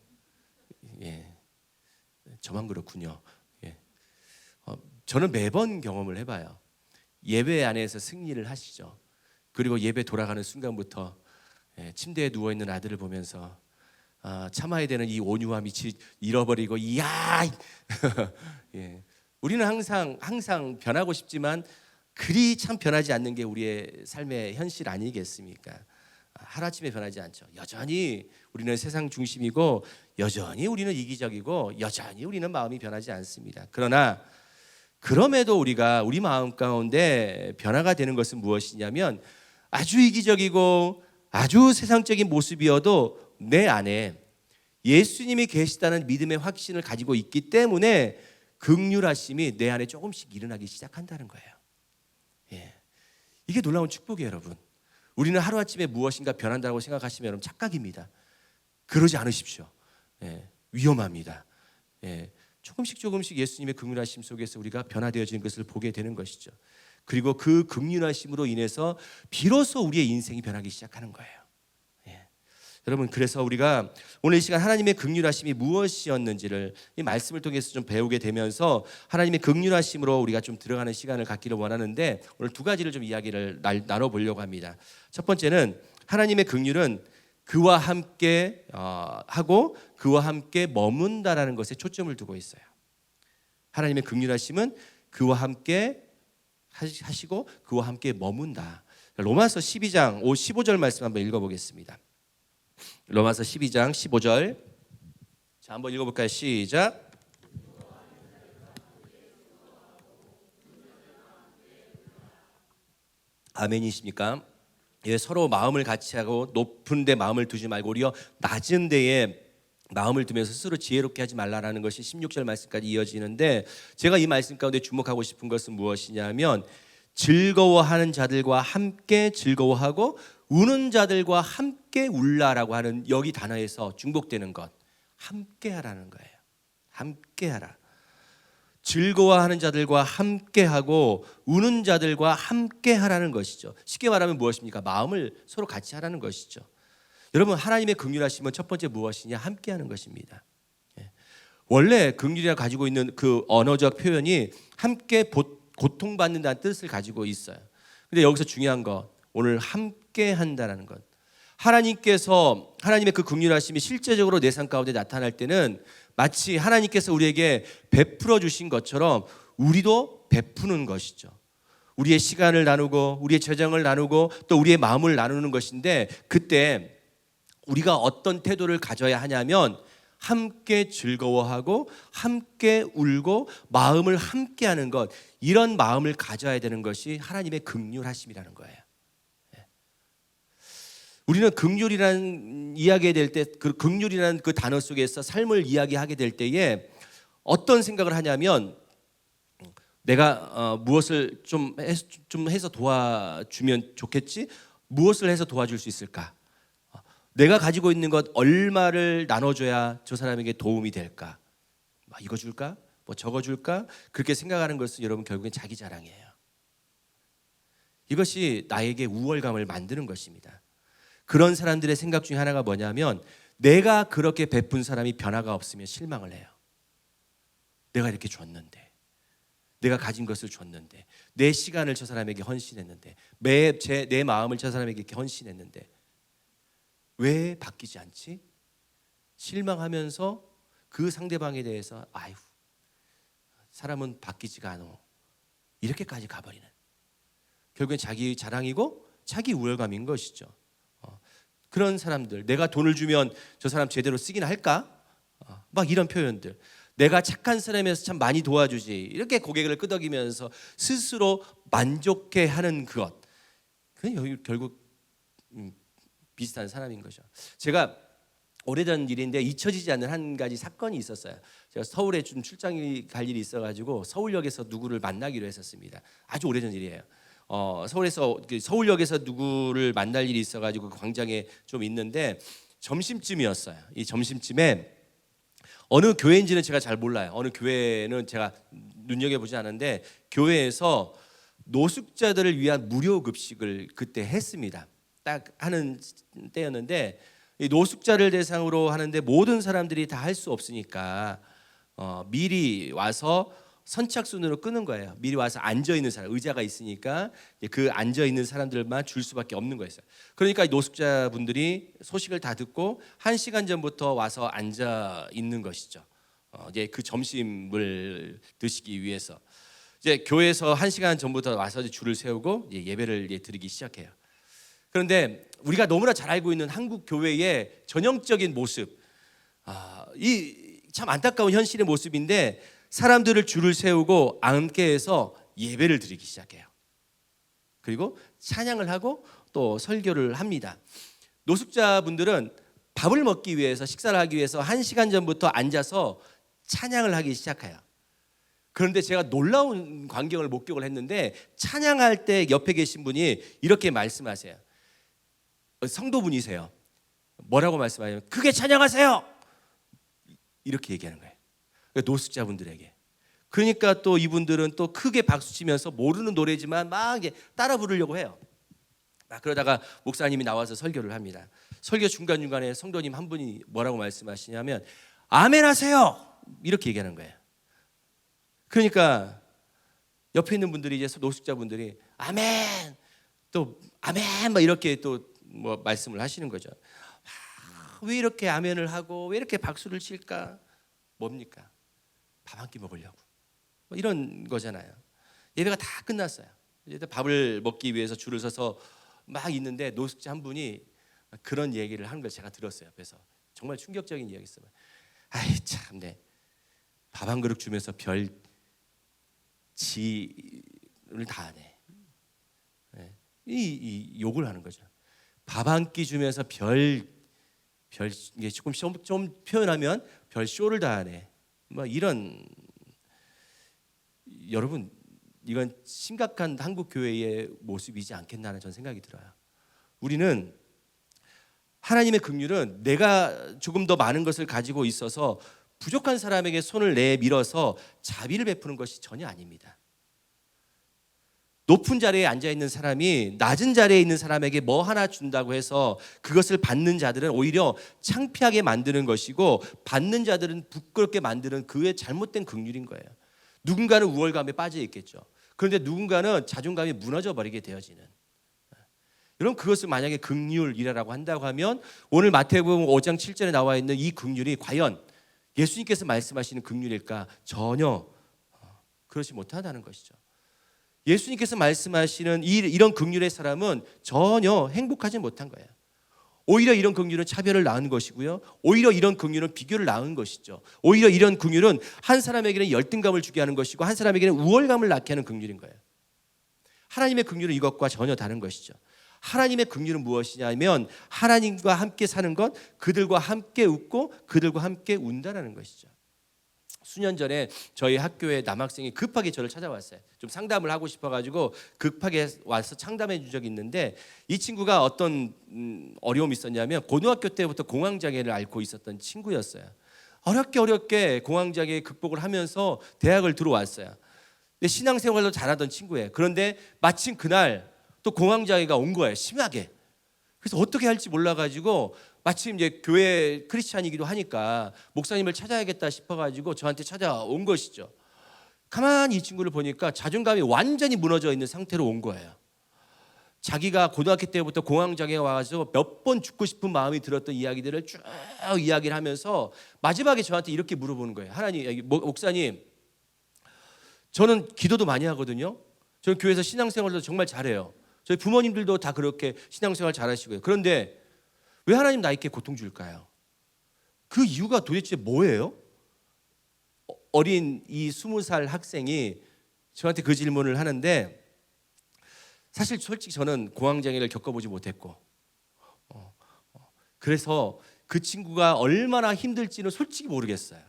예. 저만 그렇군요. 예. 저는 매번 경험을 해봐요. 예배 안에서 승리를 하시죠. 그리고 예배 돌아가는 순간부터 침대에 누워있는 아들을 보면서 참아야 되는 이 온유함이 잃어버리고 이야 예. 우리는 항상 변하고 싶지만 그리 참 변하지 않는 게 우리의 삶의 현실 아니겠습니까? 하루아침에 변하지 않죠. 여전히 우리는 세상 중심이고 여전히 우리는 이기적이고 여전히 우리는 마음이 변하지 않습니다. 그러나 그럼에도 우리가 우리 마음 가운데 변화가 되는 것은 무엇이냐면 아주 이기적이고 아주 세상적인 모습이어도 내 안에 예수님이 계시다는 믿음의 확신을 가지고 있기 때문에 긍휼하심이 내 안에 조금씩 일어나기 시작한다는 거예요. 예. 이게 놀라운 축복이에요, 여러분. 우리는 하루아침에 무엇인가 변한다고 생각하시면 여러분 착각입니다. 그러지 않으십시오. 예. 위험합니다. 예. 조금씩 예수님의 긍휼하심 속에서 우리가 변화되어지는 것을 보게 되는 것이죠. 그리고 그 긍휼하심으로 인해서 비로소 우리의 인생이 변하기 시작하는 거예요. 예. 여러분, 그래서 우리가 오늘 이 시간 하나님의 긍휼하심이 무엇이었는지를 이 말씀을 통해서 좀 배우게 되면서 하나님의 긍휼하심으로 우리가 좀 들어가는 시간을 갖기를 원하는데, 오늘 두 가지를 좀 이야기를 나눠보려고 합니다. 첫 번째는 하나님의 긍휼은 그와 함께 하고 그와 함께 머문다라는 것에 초점을 두고 있어요. 하나님의 긍휼하심은 그와 함께 하시고 그와 함께 머문다. 로마서 12장 15절 말씀 한번 읽어보겠습니다. 로마서 12장 15절. 자, 한번 읽어볼까요? 시작. 아멘이십니까? 예, 서로 마음을 같이 하고 높은 데 마음을 두지 말고 오히려 낮은 데에 마음을 두면서 스스로 지혜롭게 하지 말라라는 것이 16절 말씀까지 이어지는데, 제가 이 말씀 가운데 주목하고 싶은 것은 무엇이냐면 즐거워하는 자들과 함께 즐거워하고 우는 자들과 함께 울라라고 하는 여기 단어에서 중복되는 것, 함께하라는 거예요. 함께하라. 즐거워하는 자들과 함께하고 우는 자들과 함께하라는 것이죠. 쉽게 말하면 무엇입니까? 마음을 서로 같이 하라는 것이죠. 여러분, 하나님의 긍휼하심은 첫 번째 무엇이냐? 함께하는 것입니다. 원래 긍휼이라 가지고 있는 그 언어적 표현이 함께 고통받는다는 뜻을 가지고 있어요. 근데 여기서 중요한 것, 오늘 함께한다라는 것. 하나님의 그 긍휼하심이 실제적으로 내 삶 가운데 나타날 때는 마치 하나님께서 우리에게 베풀어 주신 것처럼 우리도 베푸는 것이죠. 우리의 시간을 나누고 우리의 재정을 나누고 또 우리의 마음을 나누는 것인데, 그때 우리가 어떤 태도를 가져야 하냐면 함께 즐거워하고 함께 울고 마음을 함께하는 것, 이런 마음을 가져야 되는 것이 하나님의 긍휼하심이라는 거예요. 우리는 긍휼이라는 이야기에 될 때, 그 긍휼이라는 그 단어 속에서 삶을 이야기하게 될 때에 어떤 생각을 하냐면, 내가 무엇을 좀 해서 도와주면 좋겠지? 무엇을 해서 도와줄 수 있을까? 내가 가지고 있는 것 얼마를 나눠줘야 저 사람에게 도움이 될까? 이거 줄까? 저거 줄까? 그렇게 생각하는 것은 여러분 결국엔 자기 자랑이에요. 이것이 나에게 우월감을 만드는 것입니다. 그런 사람들의 생각 중에 하나가 뭐냐면, 내가 그렇게 베푼 사람이 변화가 없으면 실망을 해요. 내가 이렇게 줬는데, 내가 가진 것을 줬는데, 내 시간을 저 사람에게 헌신했는데, 내 마음을 저 사람에게 이렇게 헌신했는데 왜 바뀌지 않지? 실망하면서 그 상대방에 대해서 아유, 사람은 바뀌지가 않아, 이렇게까지 가버리는, 결국엔 자기 자랑이고 자기 우월감인 것이죠. 그런 사람들, 내가 돈을 주면 저 사람 제대로 쓰긴 할까? 이런 표현들. 내가 착한 사람이어서 참 많이 도와주지, 이렇게 고개를 끄덕이면서 스스로 만족해하는 그것, 그건 결국 비슷한 사람인 거죠. 제가 오래전 일인데 잊혀지지 않는 한 가지 사건이 있었어요. 제가 서울에 좀 출장이 갈 일이 있어가지고 서울역에서 누구를 만나기로 했었습니다. 아주 오래전 일이에요. 서울역에서 누구를 만날 일이 있어가지고 그 광장에 좀 있는데 점심쯤이었어요. 이 점심쯤에 어느 교회인지는 제가 잘 몰라요. 어느 교회는 제가 눈여겨보지 않았는데 교회에서 노숙자들을 위한 무료 급식을 그때 했습니다. 딱 하는 때였는데, 이 노숙자를 대상으로 하는데 모든 사람들이 다 할 수 없으니까 미리 와서 선착순으로 끄는 거예요. 미리 와서 앉아 있는 사람, 의자가 있으니까 그 앉아 있는 사람들만 줄 수밖에 없는 거였어요. 그러니까 노숙자분들이 소식을 다 듣고 1시간 전부터 와서 앉아 있는 것이죠. 이제 그 점심을 드시기 위해서 이제 교회에서 1시간 전부터 와서 줄을 세우고 예배를 드리기 시작해요. 그런데 우리가 너무나 잘 알고 있는 한국 교회의 전형적인 모습, 이 참 안타까운 현실의 모습인데, 사람들을 줄을 세우고 앉게 해서 예배를 드리기 시작해요. 그리고 찬양을 하고 또 설교를 합니다. 노숙자분들은 밥을 먹기 위해서 식사를 하기 위해서 1시간 전부터 앉아서 찬양을 하기 시작해요. 그런데 제가 놀라운 광경을 목격을 했는데 찬양할 때 옆에 계신 분이 이렇게 말씀하세요. 성도분이세요. 뭐라고 말씀하냐면 크게 찬양하세요. 이렇게 얘기하는 거예요. 노숙자분들에게. 그러니까 또 이분들은 또 크게 박수치면서 모르는 노래지만 막 따라 부르려고 해요. 그러다가 목사님이 나와서 설교를 합니다. 설교 중간중간에 성도님 한 분이 뭐라고 말씀하시냐면 아멘 하세요. 이렇게 얘기하는 거예요. 그러니까 옆에 있는 분들이 이제 노숙자분들이 아멘 또 아멘 막 이렇게 또 뭐 말씀을 하시는 거죠. 왜 이렇게 아멘을 하고 왜 이렇게 박수를 칠까? 뭡니까? 밥 한 끼 먹으려고 뭐 이런 거잖아요. 예배가 다 끝났어요. 이제 밥을 먹기 위해서 줄을 서서 막 있는데 노숙자 한 분이 그런 얘기를 하는 걸 제가 들었어요. 옆에서 정말 충격적인 이야기였어요. 아이 참네. 밥 한 그릇 주면서 별 지를 다 하네. 이 욕을 하는 거죠. 밥 한 끼 주면서 별 이게 좀 표현하면 별 쇼를 다 하네. 뭐 이런 여러분 이건 심각한 한국 교회의 모습이지 않겠나는 전 생각이 들어요. 우리는 하나님의 긍휼은 내가 조금 더 많은 것을 가지고 있어서 부족한 사람에게 손을 내밀어서 자비를 베푸는 것이 전혀 아닙니다. 높은 자리에 앉아 있는 사람이 낮은 자리에 있는 사람에게 뭐 하나 준다고 해서 그것을 받는 자들은 오히려 창피하게 만드는 것이고 받는 자들은 부끄럽게 만드는 그의 잘못된 긍휼인 거예요. 누군가는 우월감에 빠져 있겠죠. 그런데 누군가는 자존감이 무너져 버리게 되어지는. 여러분 그것을 만약에 긍휼이라고 한다고 하면 오늘 마태복음 5장 7절에 나와 있는 이 긍휼이 과연 예수님께서 말씀하시는 긍휼일까? 전혀 그렇지 못하다는 것이죠. 예수님께서 말씀하시는 이런 긍휼의 사람은 전혀 행복하지 못한 거예요. 오히려 이런 긍휼은 차별을 낳은 것이고요. 오히려 이런 긍휼은 비교를 낳은 것이죠. 오히려 이런 긍휼은 한 사람에게는 열등감을 주게 하는 것이고 한 사람에게는 우월감을 낳게 하는 긍휼인 거예요. 하나님의 긍휼은 이것과 전혀 다른 것이죠. 하나님의 긍휼은 무엇이냐면 하나님과 함께 사는 것, 그들과 함께 웃고 그들과 함께 운다라는 것이죠. 수년 전에 저희 학교에 남학생이 급하게 저를 찾아왔어요. 좀 상담을 하고 싶어가지고 급하게 와서 상담해 준 적이 있는데 이 친구가 어떤 어려움이 있었냐면 고등학교 때부터 공황장애를 앓고 있었던 친구였어요. 어렵게 공황장애 극복을 하면서 대학을 들어왔어요. 근데 신앙생활도 잘하던 친구예요. 그런데 마침 그날 또 공황장애가 온 거예요. 심하게. 그래서 어떻게 할지 몰라가지고 마침 이제 교회 크리스찬이기도 하니까 목사님을 찾아야겠다 싶어가지고 저한테 찾아온 것이죠. 가만히 이 친구를 보니까 자존감이 완전히 무너져 있는 상태로 온 거예요. 자기가 고등학교 때부터 공황장애가 와서 몇 번 죽고 싶은 마음이 들었던 이야기들을 쭉 이야기를 하면서 마지막에 저한테 이렇게 물어보는 거예요. 하나님, 목사님, 저는 기도도 많이 하거든요. 저는 교회에서 신앙생활도 정말 잘해요. 저희 부모님들도 다 그렇게 신앙생활 잘하시고요. 그런데 왜 하나님 나에게 고통 줄까요? 그 이유가 도대체 뭐예요? 어린 이 20살 학생이 저한테 그 질문을 하는데 사실 솔직히 저는 공황장애를 겪어보지 못했고 그래서 그 친구가 얼마나 힘들지는 솔직히 모르겠어요.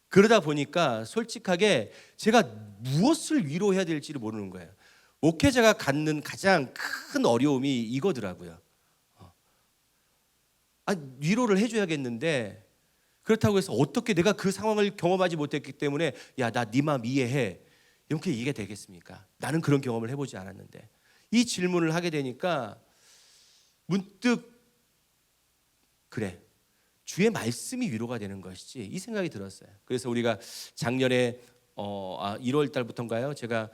그러다 보니까 솔직하게 제가 무엇을 위로해야 될지를 모르는 거예요. 목회자가 갖는 가장 큰 어려움이 이거더라고요. 위로를 해줘야겠는데 그렇다고 해서 어떻게 내가 그 상황을 경험하지 못했기 때문에 야, 나 네 마음 이해해 이렇게 얘기가 되겠습니까? 나는 그런 경험을 해보지 않았는데 이 질문을 하게 되니까 문득 그래 주의 말씀이 위로가 되는 것이지 이 생각이 들었어요. 그래서 우리가 작년에 1월 달부터인가요? 제가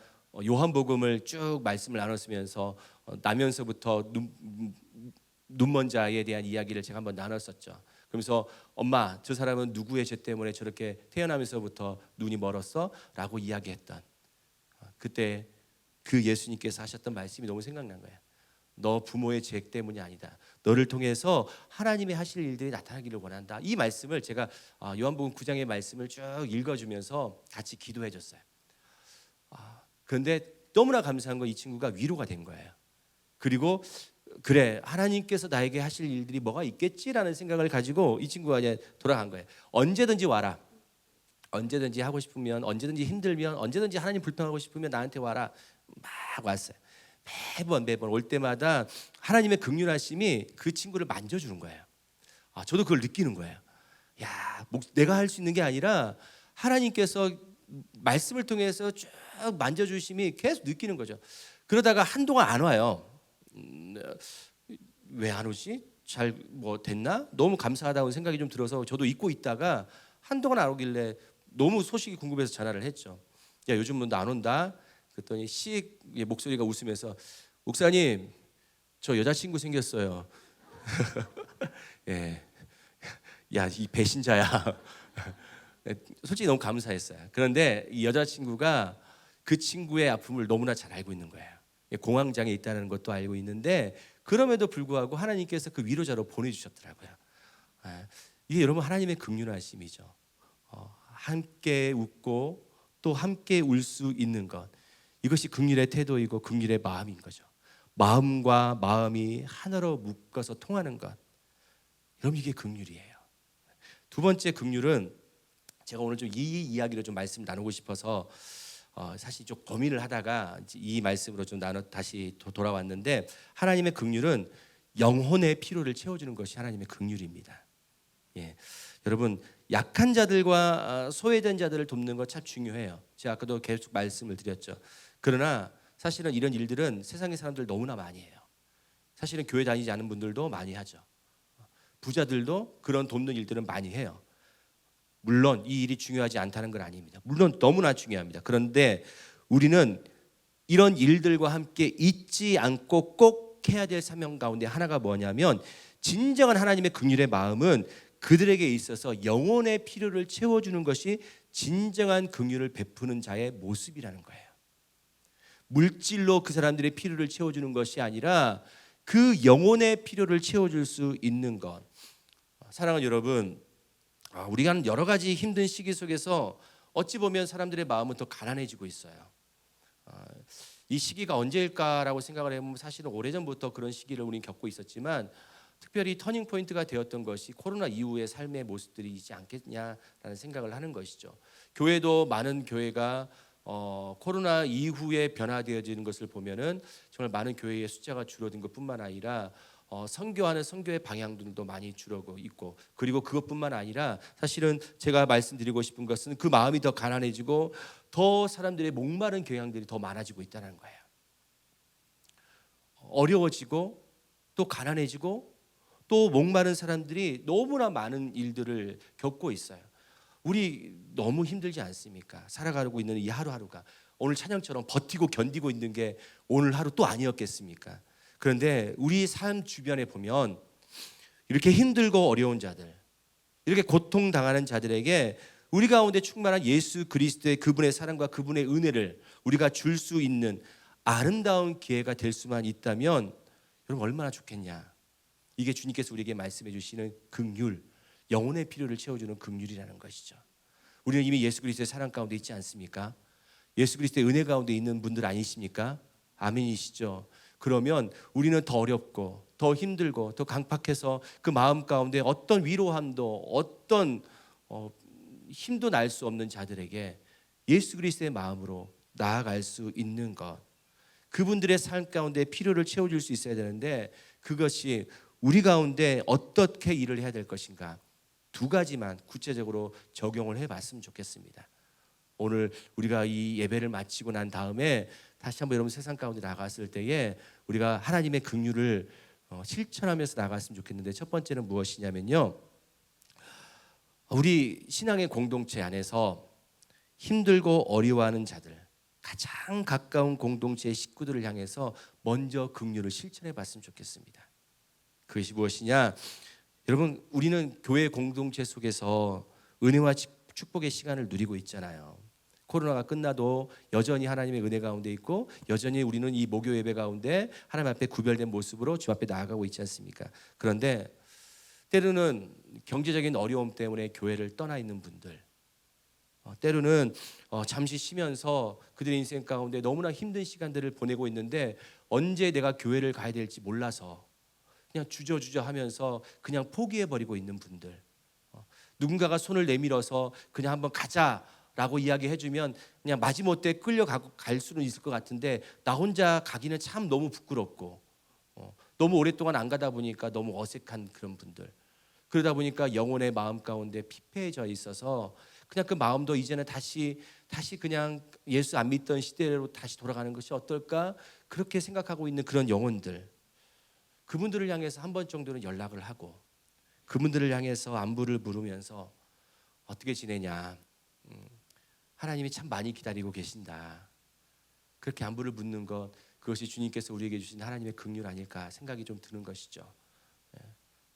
요한복음을 쭉 말씀을 나눴으면서 나면서부터 눈먼 자에 대한 이야기를 제가 한번 나눴었죠. 그러면서 엄마 저 사람은 누구의 죄 때문에 저렇게 태어나면서부터 눈이 멀었어? 라고 이야기했던 그때 그 예수님께서 하셨던 말씀이 너무 생각난 거예요. 너 부모의 죄 때문이 아니다. 너를 통해서 하나님의 하실 일들이 나타나기를 원한다. 이 말씀을 제가 요한복음 9장의 말씀을 쭉 읽어주면서 같이 기도해 줬어요. 그런데 너무나 감사한 건 이 친구가 위로가 된 거예요. 그리고 그래, 하나님께서 나에게 하실 일들이 뭐가 있겠지라는 생각을 가지고 이 친구가 이제 돌아간 거예요. 언제든지 와라. 언제든지 하고 싶으면, 언제든지 힘들면, 언제든지 하나님 불평하고 싶으면 나한테 와라. 막 왔어요. 매번 올 때마다 하나님의 긍휼하심이 그 친구를 만져주는 거예요. 저도 그걸 느끼는 거예요. 야, 내가 할 수 있는 게 아니라 하나님께서 말씀을 통해서 쭉 만져주심이 계속 느끼는 거죠. 그러다가 한동안 안 와요. 왜 안 오지? 잘 뭐 됐나? 너무 감사하다고 생각이 좀 들어서 저도 잊고 있다가 한동안 안 오길래 너무 소식이 궁금해서 전화를 했죠. 야, 요즘 너 안 온다? 그랬더니 목소리가 웃으면서 목사님, 저 여자친구 생겼어요. 예. 야, 이 배신자야. 솔직히 너무 감사했어요. 그런데 이 여자친구가 그 친구의 아픔을 너무나 잘 알고 있는 거예요. 공황장애 있다는 것도 알고 있는데 그럼에도 불구하고 하나님께서 그 위로자로 보내주셨더라고요. 이게 여러분 하나님의 긍휼하심이죠. 함께 웃고 또 함께 울 수 있는 것, 이것이 긍휼의 태도이고 긍휼의 마음인 거죠. 마음과 마음이 하나로 묶어서 통하는 것, 여러분 이게 긍휼이에요. 두 번째 긍휼은 제가 오늘 좀 이 이야기로 좀 말씀 나누고 싶어서 사실 좀 고민을 하다가 이 말씀으로 좀 다시 돌아왔는데, 하나님의 긍휼은 영혼의 필요를 채워주는 것이 하나님의 긍휼입니다. 예, 여러분 약한 자들과 소외된 자들을 돕는 것 참 중요해요. 제가 아까도 계속 말씀을 드렸죠. 그러나 사실은 이런 일들은 세상의 사람들 너무나 많이 해요. 사실은 교회 다니지 않은 분들도 많이 하죠. 부자들도 그런 돕는 일들은 많이 해요. 물론 이 일이 중요하지 않다는 건 아닙니다. 물론 너무나 중요합니다. 그런데 우리는 이런 일들과 함께 잊지 않고 꼭 해야 될 사명 가운데 하나가 뭐냐면, 진정한 하나님의 긍휼의 마음은 그들에게 있어서 영혼의 필요를 채워주는 것이 진정한 긍휼을 베푸는 자의 모습이라는 거예요. 물질로 그 사람들의 필요를 채워주는 것이 아니라 그 영혼의 필요를 채워줄 수 있는 것. 사랑하는 여러분, 우리가 여러 가지 힘든 시기 속에서 어찌 보면 사람들의 마음은 더 가난해지고 있어요. 이 시기가 언제일까라고 생각을 해보면 사실은 오래전부터 그런 시기를 우리는 겪고 있었지만, 특별히 터닝 포인트가 되었던 것이 코로나 이후의 삶의 모습들이지 않겠냐라는 생각을 하는 것이죠. 교회도 많은 교회가 코로나 이후에 변화되어지는 것을 보면은 정말 많은 교회의 숫자가 줄어든 것뿐만 아니라 선교하는 선교의 방향들도 많이 줄어들고 있고, 그리고 그것뿐만 아니라 사실은 제가 말씀드리고 싶은 것은 그 마음이 더 가난해지고 더 사람들의 목마른 경향들이 더 많아지고 있다는 거예요. 어려워지고 또 가난해지고 또 목마른 사람들이 너무나 많은 일들을 겪고 있어요. 우리 너무 힘들지 않습니까? 살아가고 있는 이 하루하루가 오늘 찬양처럼 버티고 견디고 있는 게 오늘 하루 또 아니었겠습니까? 그런데 우리 삶 주변에 보면 이렇게 힘들고 어려운 자들, 이렇게 고통당하는 자들에게 우리 가운데 충만한 예수 그리스도의 그분의 사랑과 그분의 은혜를 우리가 줄 수 있는 아름다운 기회가 될 수만 있다면 여러분 얼마나 좋겠냐. 이게 주님께서 우리에게 말씀해 주시는 긍휼, 영혼의 필요를 채워주는 긍휼이라는 것이죠. 우리는 이미 예수 그리스도의 사랑 가운데 있지 않습니까? 예수 그리스도의 은혜 가운데 있는 분들 아니십니까? 아멘이시죠? 그러면 우리는 더 어렵고 더 힘들고 더 강팍해서 그 마음 가운데 어떤 위로함도 어떤 힘도 날 수 없는 자들에게 예수 그리스도의 마음으로 나아갈 수 있는 것, 그분들의 삶 가운데 필요를 채워줄 수 있어야 되는데, 그것이 우리 가운데 어떻게 일을 해야 될 것인가, 두 가지만 구체적으로 적용을 해봤으면 좋겠습니다. 오늘 우리가 이 예배를 마치고 난 다음에 다시 한번 여러분 세상 가운데 나갔을 때에 우리가 하나님의 긍휼을 실천하면서 나갔으면 좋겠는데, 첫 번째는 무엇이냐면요, 우리 신앙의 공동체 안에서 힘들고 어려워하는 자들, 가장 가까운 공동체의 식구들을 향해서 먼저 긍휼을 실천해 봤으면 좋겠습니다. 그것이 무엇이냐, 여러분 우리는 교회 공동체 속에서 은혜와 축복의 시간을 누리고 있잖아요. 코로나가 끝나도 여전히 하나님의 은혜 가운데 있고 여전히 우리는 이 목요 예배 가운데 하나님 앞에 구별된 모습으로 주 앞에 나아가고 있지 않습니까? 그런데 때로는 경제적인 어려움 때문에 교회를 떠나 있는 분들, 때로는 잠시 쉬면서 그들의 인생 가운데 너무나 힘든 시간들을 보내고 있는데 언제 내가 교회를 가야 될지 몰라서 그냥 주저주저 하면서 그냥 포기해 버리고 있는 분들, 누군가가 손을 내밀어서 그냥 한번 가자라고 이야기해 주면 그냥 마지못해 끌려가고 갈 수는 있을 것 같은데 나 혼자 가기는 참 너무 부끄럽고 너무 오랫동안 안 가다 보니까 너무 어색한 그런 분들, 그러다 보니까 영혼의 마음 가운데 피폐해져 있어서 그냥 그 마음도 이제는 다시 그냥 예수 안 믿던 시대로 다시 돌아가는 것이 어떨까 그렇게 생각하고 있는 그런 영혼들, 그분들을 향해서 한 번 정도는 연락을 하고 그분들을 향해서 안부를 물으면서 어떻게 지내냐, 하나님이 참 많이 기다리고 계신다, 그렇게 안부를 묻는 것, 그것이 주님께서 우리에게 주신 하나님의 긍휼 아닐까 생각이 좀 드는 것이죠.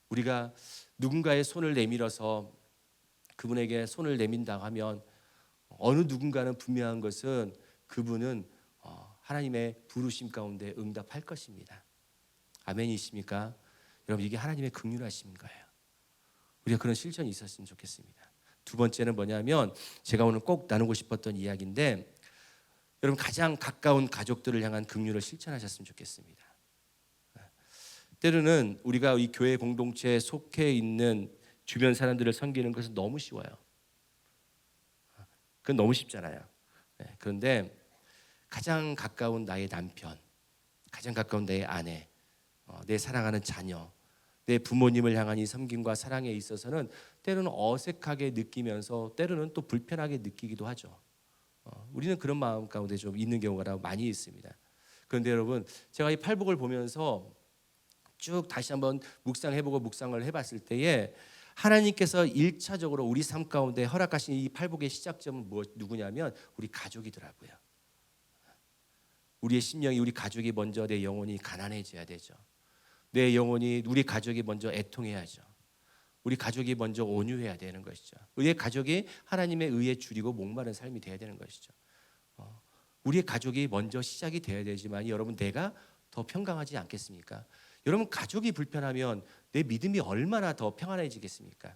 우리가 누군가의 손을 내밀어서 그분에게 손을 내민다고 하면 어느 누군가는 분명한 것은 그분은 하나님의 부르심 가운데 응답할 것입니다. 아멘이십니까? 여러분, 이게 하나님의 긍휼하심인 거예요. 우리가 그런 실천이 있었으면 좋겠습니다. 두 번째는 뭐냐면 제가 오늘 꼭 나누고 싶었던 이야기인데, 여러분 가장 가까운 가족들을 향한 긍휼을 실천하셨으면 좋겠습니다. 때로는 우리가 이 교회 공동체에 속해 있는 주변 사람들을 섬기는 것은 너무 쉬워요. 그건 너무 쉽잖아요. 그런데 가장 가까운 나의 남편, 가장 가까운 내 아내, 내 사랑하는 자녀, 내 부모님을 향한 이 섬김과 사랑에 있어서는 때로는 어색하게 느끼면서 때로는 또 불편하게 느끼기도 하죠. 우리는 그런 마음 가운데 좀 있는 경우가 많이 있습니다. 그런데 여러분, 제가 이 팔복을 보면서 쭉 다시 한번 묵상해보고 묵상을 해봤을 때에 하나님께서 1차적으로 우리 삶 가운데 허락하신 이 팔복의 시작점은 누구냐면 우리 가족이더라고요. 우리의 심령이, 우리 가족이 먼저, 내 영혼이 가난해져야 되죠. 내 영혼이, 우리 가족이 먼저 애통해야죠. 우리 가족이 먼저 온유해야 되는 것이죠. 우리의 가족이 하나님의 의에 줄이고 목마른 삶이 되어야 되는 것이죠. 우리의 가족이 먼저 시작이 되어야 되지만 여러분, 내가 더 평강하지 않겠습니까? 여러분, 가족이 불편하면 내 믿음이 얼마나 더 평안해지겠습니까?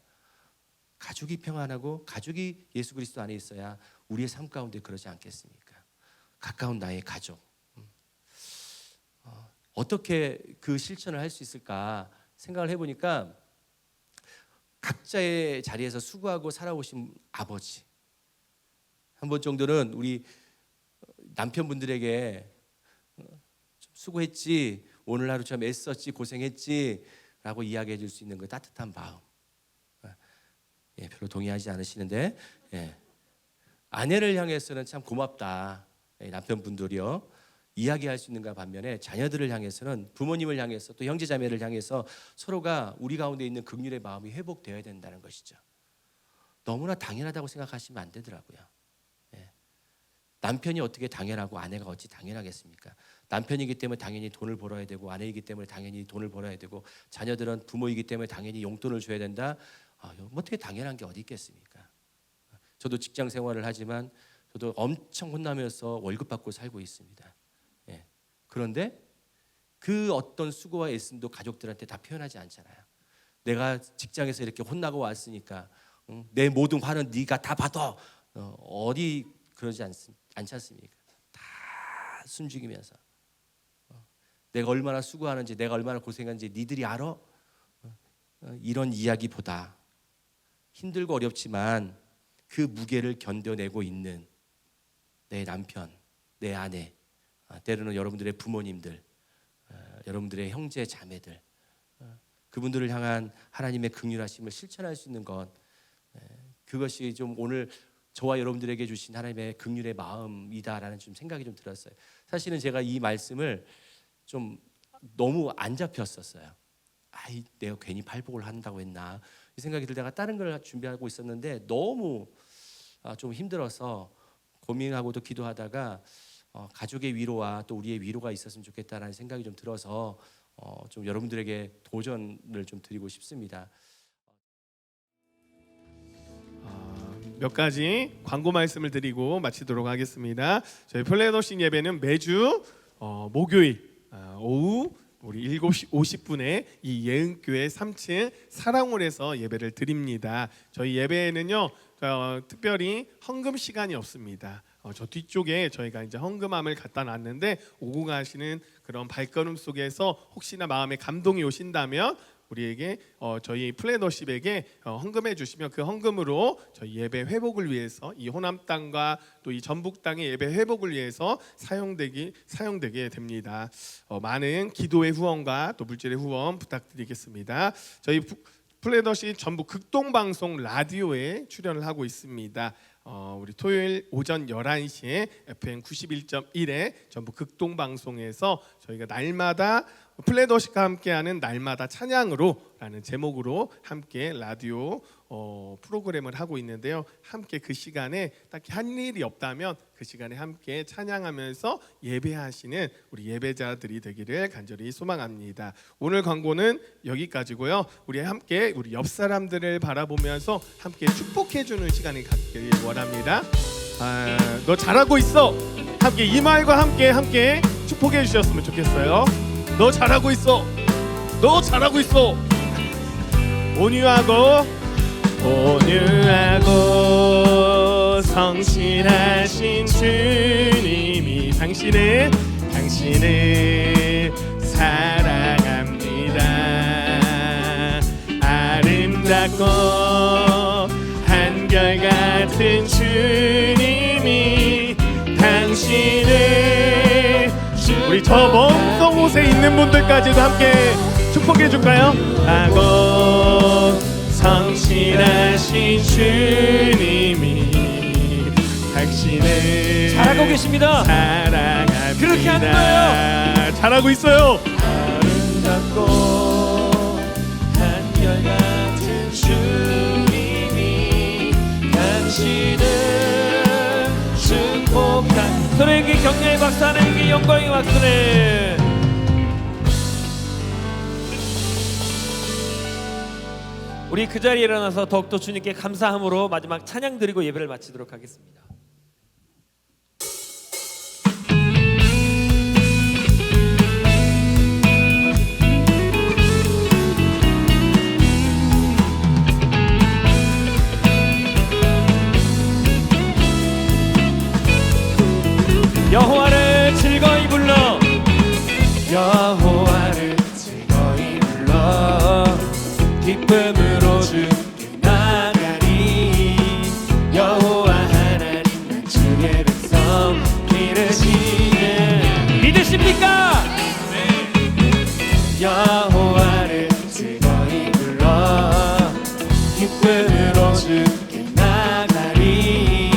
가족이 평안하고 가족이 예수 그리스도 안에 있어야 우리의 삶 가운데 그러지 않겠습니까? 가까운 나의 가족, 어떻게 그 실천을 할 수 있을까 생각을 해보니까 각자의 자리에서 수고하고 살아오신 아버지 한 번 정도는 우리 남편분들에게 좀 수고했지, 오늘 하루 참 애썼지, 고생했지 라고 이야기해 줄 수 있는 그 따뜻한 마음. 별로 동의하지 않으시는데, 아내를 향해서는 참 고맙다, 남편분들이요, 이야기할 수 있는가 반면에 자녀들을 향해서는, 부모님을 향해서, 또 형제자매를 향해서 서로가 우리 가운데 있는 긍휼의 마음이 회복되어야 된다는 것이죠. 너무나 당연하다고 생각하시면 안 되더라고요. 남편이 어떻게 당연하고 아내가 어찌 당연하겠습니까? 남편이기 때문에 당연히 돈을 벌어야 되고, 아내이기 때문에 당연히 돈을 벌어야 되고, 자녀들은 부모이기 때문에 당연히 용돈을 줘야 된다. 어떻게 당연한 게 어디 있겠습니까? 저도 직장 생활을 하지만 저도 엄청 혼나면서 월급 받고 살고 있습니다. 그런데 그 어떤 수고와 애씀도 가족들한테 다 표현하지 않잖아요. 내가 직장에서 이렇게 혼나고 왔으니까 내 모든 화는 네가 다 받아. 어디 그러지 않지 않습니까? 다 숨죽이면서 내가 얼마나 수고하는지, 내가 얼마나 고생하는지 니들이 알아? 이런 이야기보다 힘들고 어렵지만 그 무게를 견뎌내고 있는 내 남편, 내 아내, 때로는 여러분들의 부모님들, 여러분들의 형제 자매들, 그분들을 향한 하나님의 긍휼하심을 실천할 수 있는 것, 그것이 좀 오늘 저와 여러분들에게 주신 하나님의 긍휼의 마음이다라는 좀 생각이 좀 들었어요. 사실은 제가 이 말씀을 좀 너무 안 잡혔었어요. 내가 괜히 팔복을 한다고 했나 이 생각이 들다가 다른 걸 준비하고 있었는데 너무 좀 힘들어서 고민하고도 기도하다가 가족의 위로와 또 우리의 위로가 있었으면 좋겠다라는 생각이 좀 들어서 좀 여러분들에게 도전을 좀 드리고 싶습니다. 몇 가지 광고 말씀을 드리고 마치도록 하겠습니다. 저희 플래너싱 예배는 매주 목요일 오후 우리 7시 50분에 이 예은교회 3층 사랑홀에서 예배를 드립니다. 저희 예배에는요 특별히 헌금 시간이 없습니다. 저 뒤쪽에 저희가 이제 헌금함을 갖다 놨는데 오고 가시는 그런 발걸음 속에서 혹시나 마음에 감동이 오신다면 우리에게 저희 플래너십에게 헌금해 주시면 그 헌금으로 저희 예배 회복을 위해서 이 호남 땅과 또 이 전북 땅의 예배 회복을 위해서 사용되게 됩니다. 많은 기도의 후원과 또 물질의 후원 부탁드리겠습니다. 저희 플래너십 전북 극동 방송 라디오에 출연을 하고 있습니다. 우리 토요일 오전 11시에 FM 91.1의 전북 극동 방송에서 저희가 날마다 플래너십과 함께하는 날마다 찬양으로라는 제목으로 함께 라디오 프로그램을 하고 있는데요. 함께 그 시간에 딱히 한 일이 없다면 그 시간에 함께 찬양하면서 예배하시는 우리 예배자들이 되기를 간절히 소망합니다. 오늘 광고는 여기까지고요. 우리 함께 우리 옆 사람들을 바라보면서 함께 축복해주는 시간이 갖기를 원합니다. 너 잘하고 있어. 함께 이 말과 함께 축복해 주셨으면 좋겠어요. 너 잘하고 있어. 너 잘하고 있어. 온유하고 성실하신 주님이 당신을 사랑합니다. 아름답고 한결같은 주님이 당신을 우리 저 먼 곳에 있는 분들까지도 함께 축복해 줄까요? 하고 성실하신 주님이 당신을 잘하고 계십니다. 사랑합니다. 그렇게 하는 거예요. 잘하고 있어요. 아름답고 한결같은 주님이 당신을 축복한 서로에게 격려의 박수, 하나님께 영광의 박수를. 우리 그 자리에 일어나서 더욱더 주님께 감사함으로 마지막 찬양 드리고 예배를 마치도록 하겠습니다. 여호와를 즐거이 불러, 여호와를 즐거이 불러, 기쁨으로 주께 나가리. 여호와 하나님 난 주의 백성 기르시는. 믿으십니까? 여호와를 즐거이 불러, 기쁨으로 주께 나가리.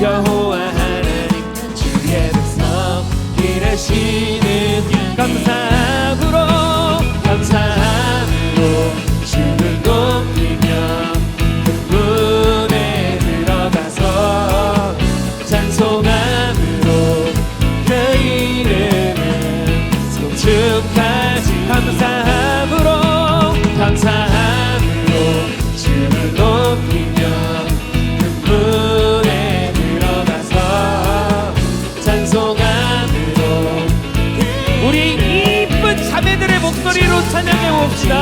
여호와 하나님 난 주의 백성 기르시는. 감사함으로 주를 높이며 문에 들어가서 찬송함으로 그 이름을 송축하지. 감사함으로 주를 높이며 그 문에 들어가서 찬송함으로 우리 이쁜 자매들의 목소리로 찬양해 봅시다.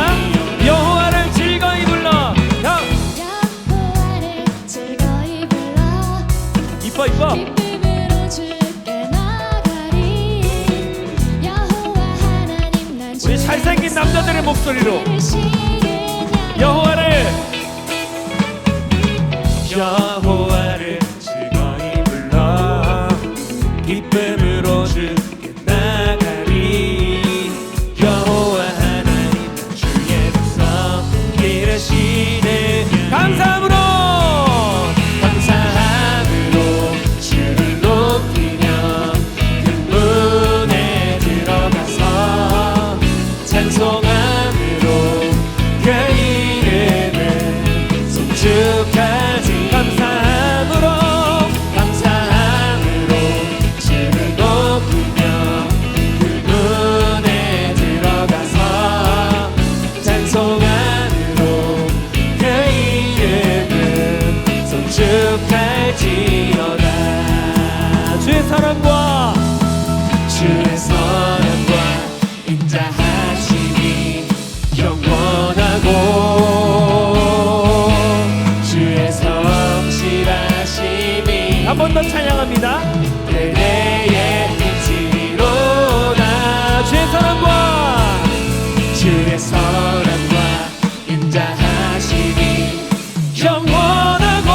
여호와를 즐거이 불러. 여호와를 즐거이 불러, 이뻐 기쁨으로 주께 나가리. 여호와 하나님 난 우리 잘생긴 남자들의 목소리로 여호와를 즐거이 불러, 기쁨으로 주께 나가리. 여호와 하나님 주의 백성 기르시는. 감사함으로 주를 높이며 그 문에 들어가서 찬송함으로 그 이름을 송축하지. 감사함으로 주를 높이며 그 문에 들어가서 찬송함으로 그 이름을 송축할지어다. 주의 사랑과 인자하심이 영원하고 주의 성 한 번 더 찬양합니다. 대대의 빛이로다. 주의 사랑과 주의 사랑과 인자하심이 영원하고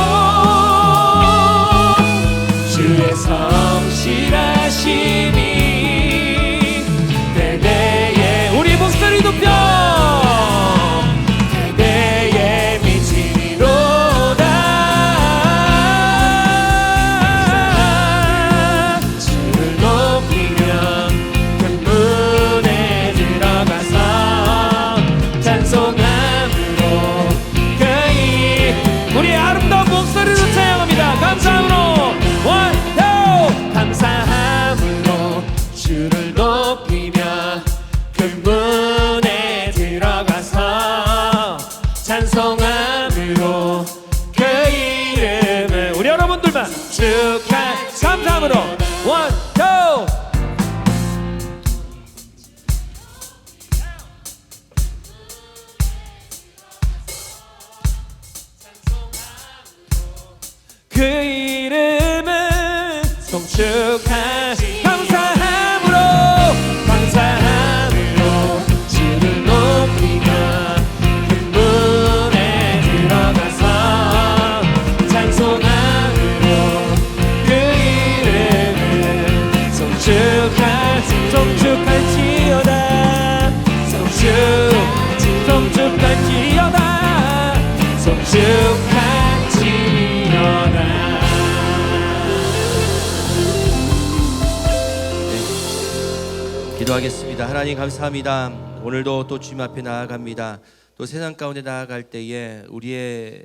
주의 성실하심이 대대의 우리 목소리 높여 대대의 빛이로다. 주를 높이며 큰 문에 들어가서 찬송함으로 그의 우리 아름다운 목소리로 찬양합니다. 감사함으로 원, 투 감사함으로 주를 높이며 큰 문에 들어가서 찬송함으로 그 이름을 우리 여러분들만 축하 감사함으로 원, 투 그 이름은 송축하 감사함으로 주를 높이며 큰 문에 들어가서 찬송함으로 그 이름은 송축할지어다 송축할지어다 송축할지어다. 기도하겠습니다. 하나님 감사합니다. 오늘도 또 주님 앞에 나아갑니다. 또 세상 가운데 나아갈 때에 우리의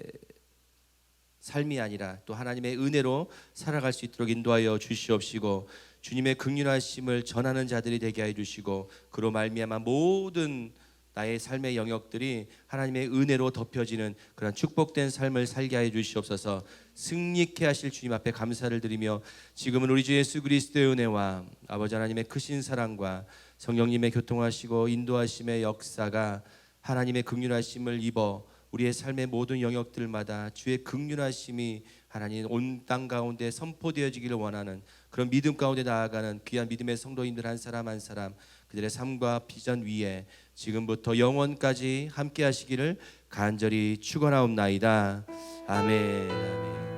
삶이 아니라 또 하나님의 은혜로 살아갈 수 있도록 인도하여 주시옵시고 주님의 긍휼하심을 전하는 자들이 되게 해 주시고 그로 말미암아 모든 나의 삶의 영역들이 하나님의 은혜로 덮여지는 그런 축복된 삶을 살게 하여 주시옵소서. 승리케 하실 주님 앞에 감사를 드리며 지금은 우리 주 예수 그리스도의 은혜와 아버지 하나님의 크신 사랑과 성령님의 교통하시고 인도하심의 역사가 하나님의 긍휼하심을 입어 우리의 삶의 모든 영역들마다 주의 긍휼하심이 하나님 온 땅 가운데 선포되어지기를 원하는 그런 믿음 가운데 나아가는 귀한 믿음의 성도인들 한 사람 한 사람 그들의 삶과 비전 위에 지금부터 영원까지 함께 하시기를 간절히 축원하옵나이다. 아멘. 아멘.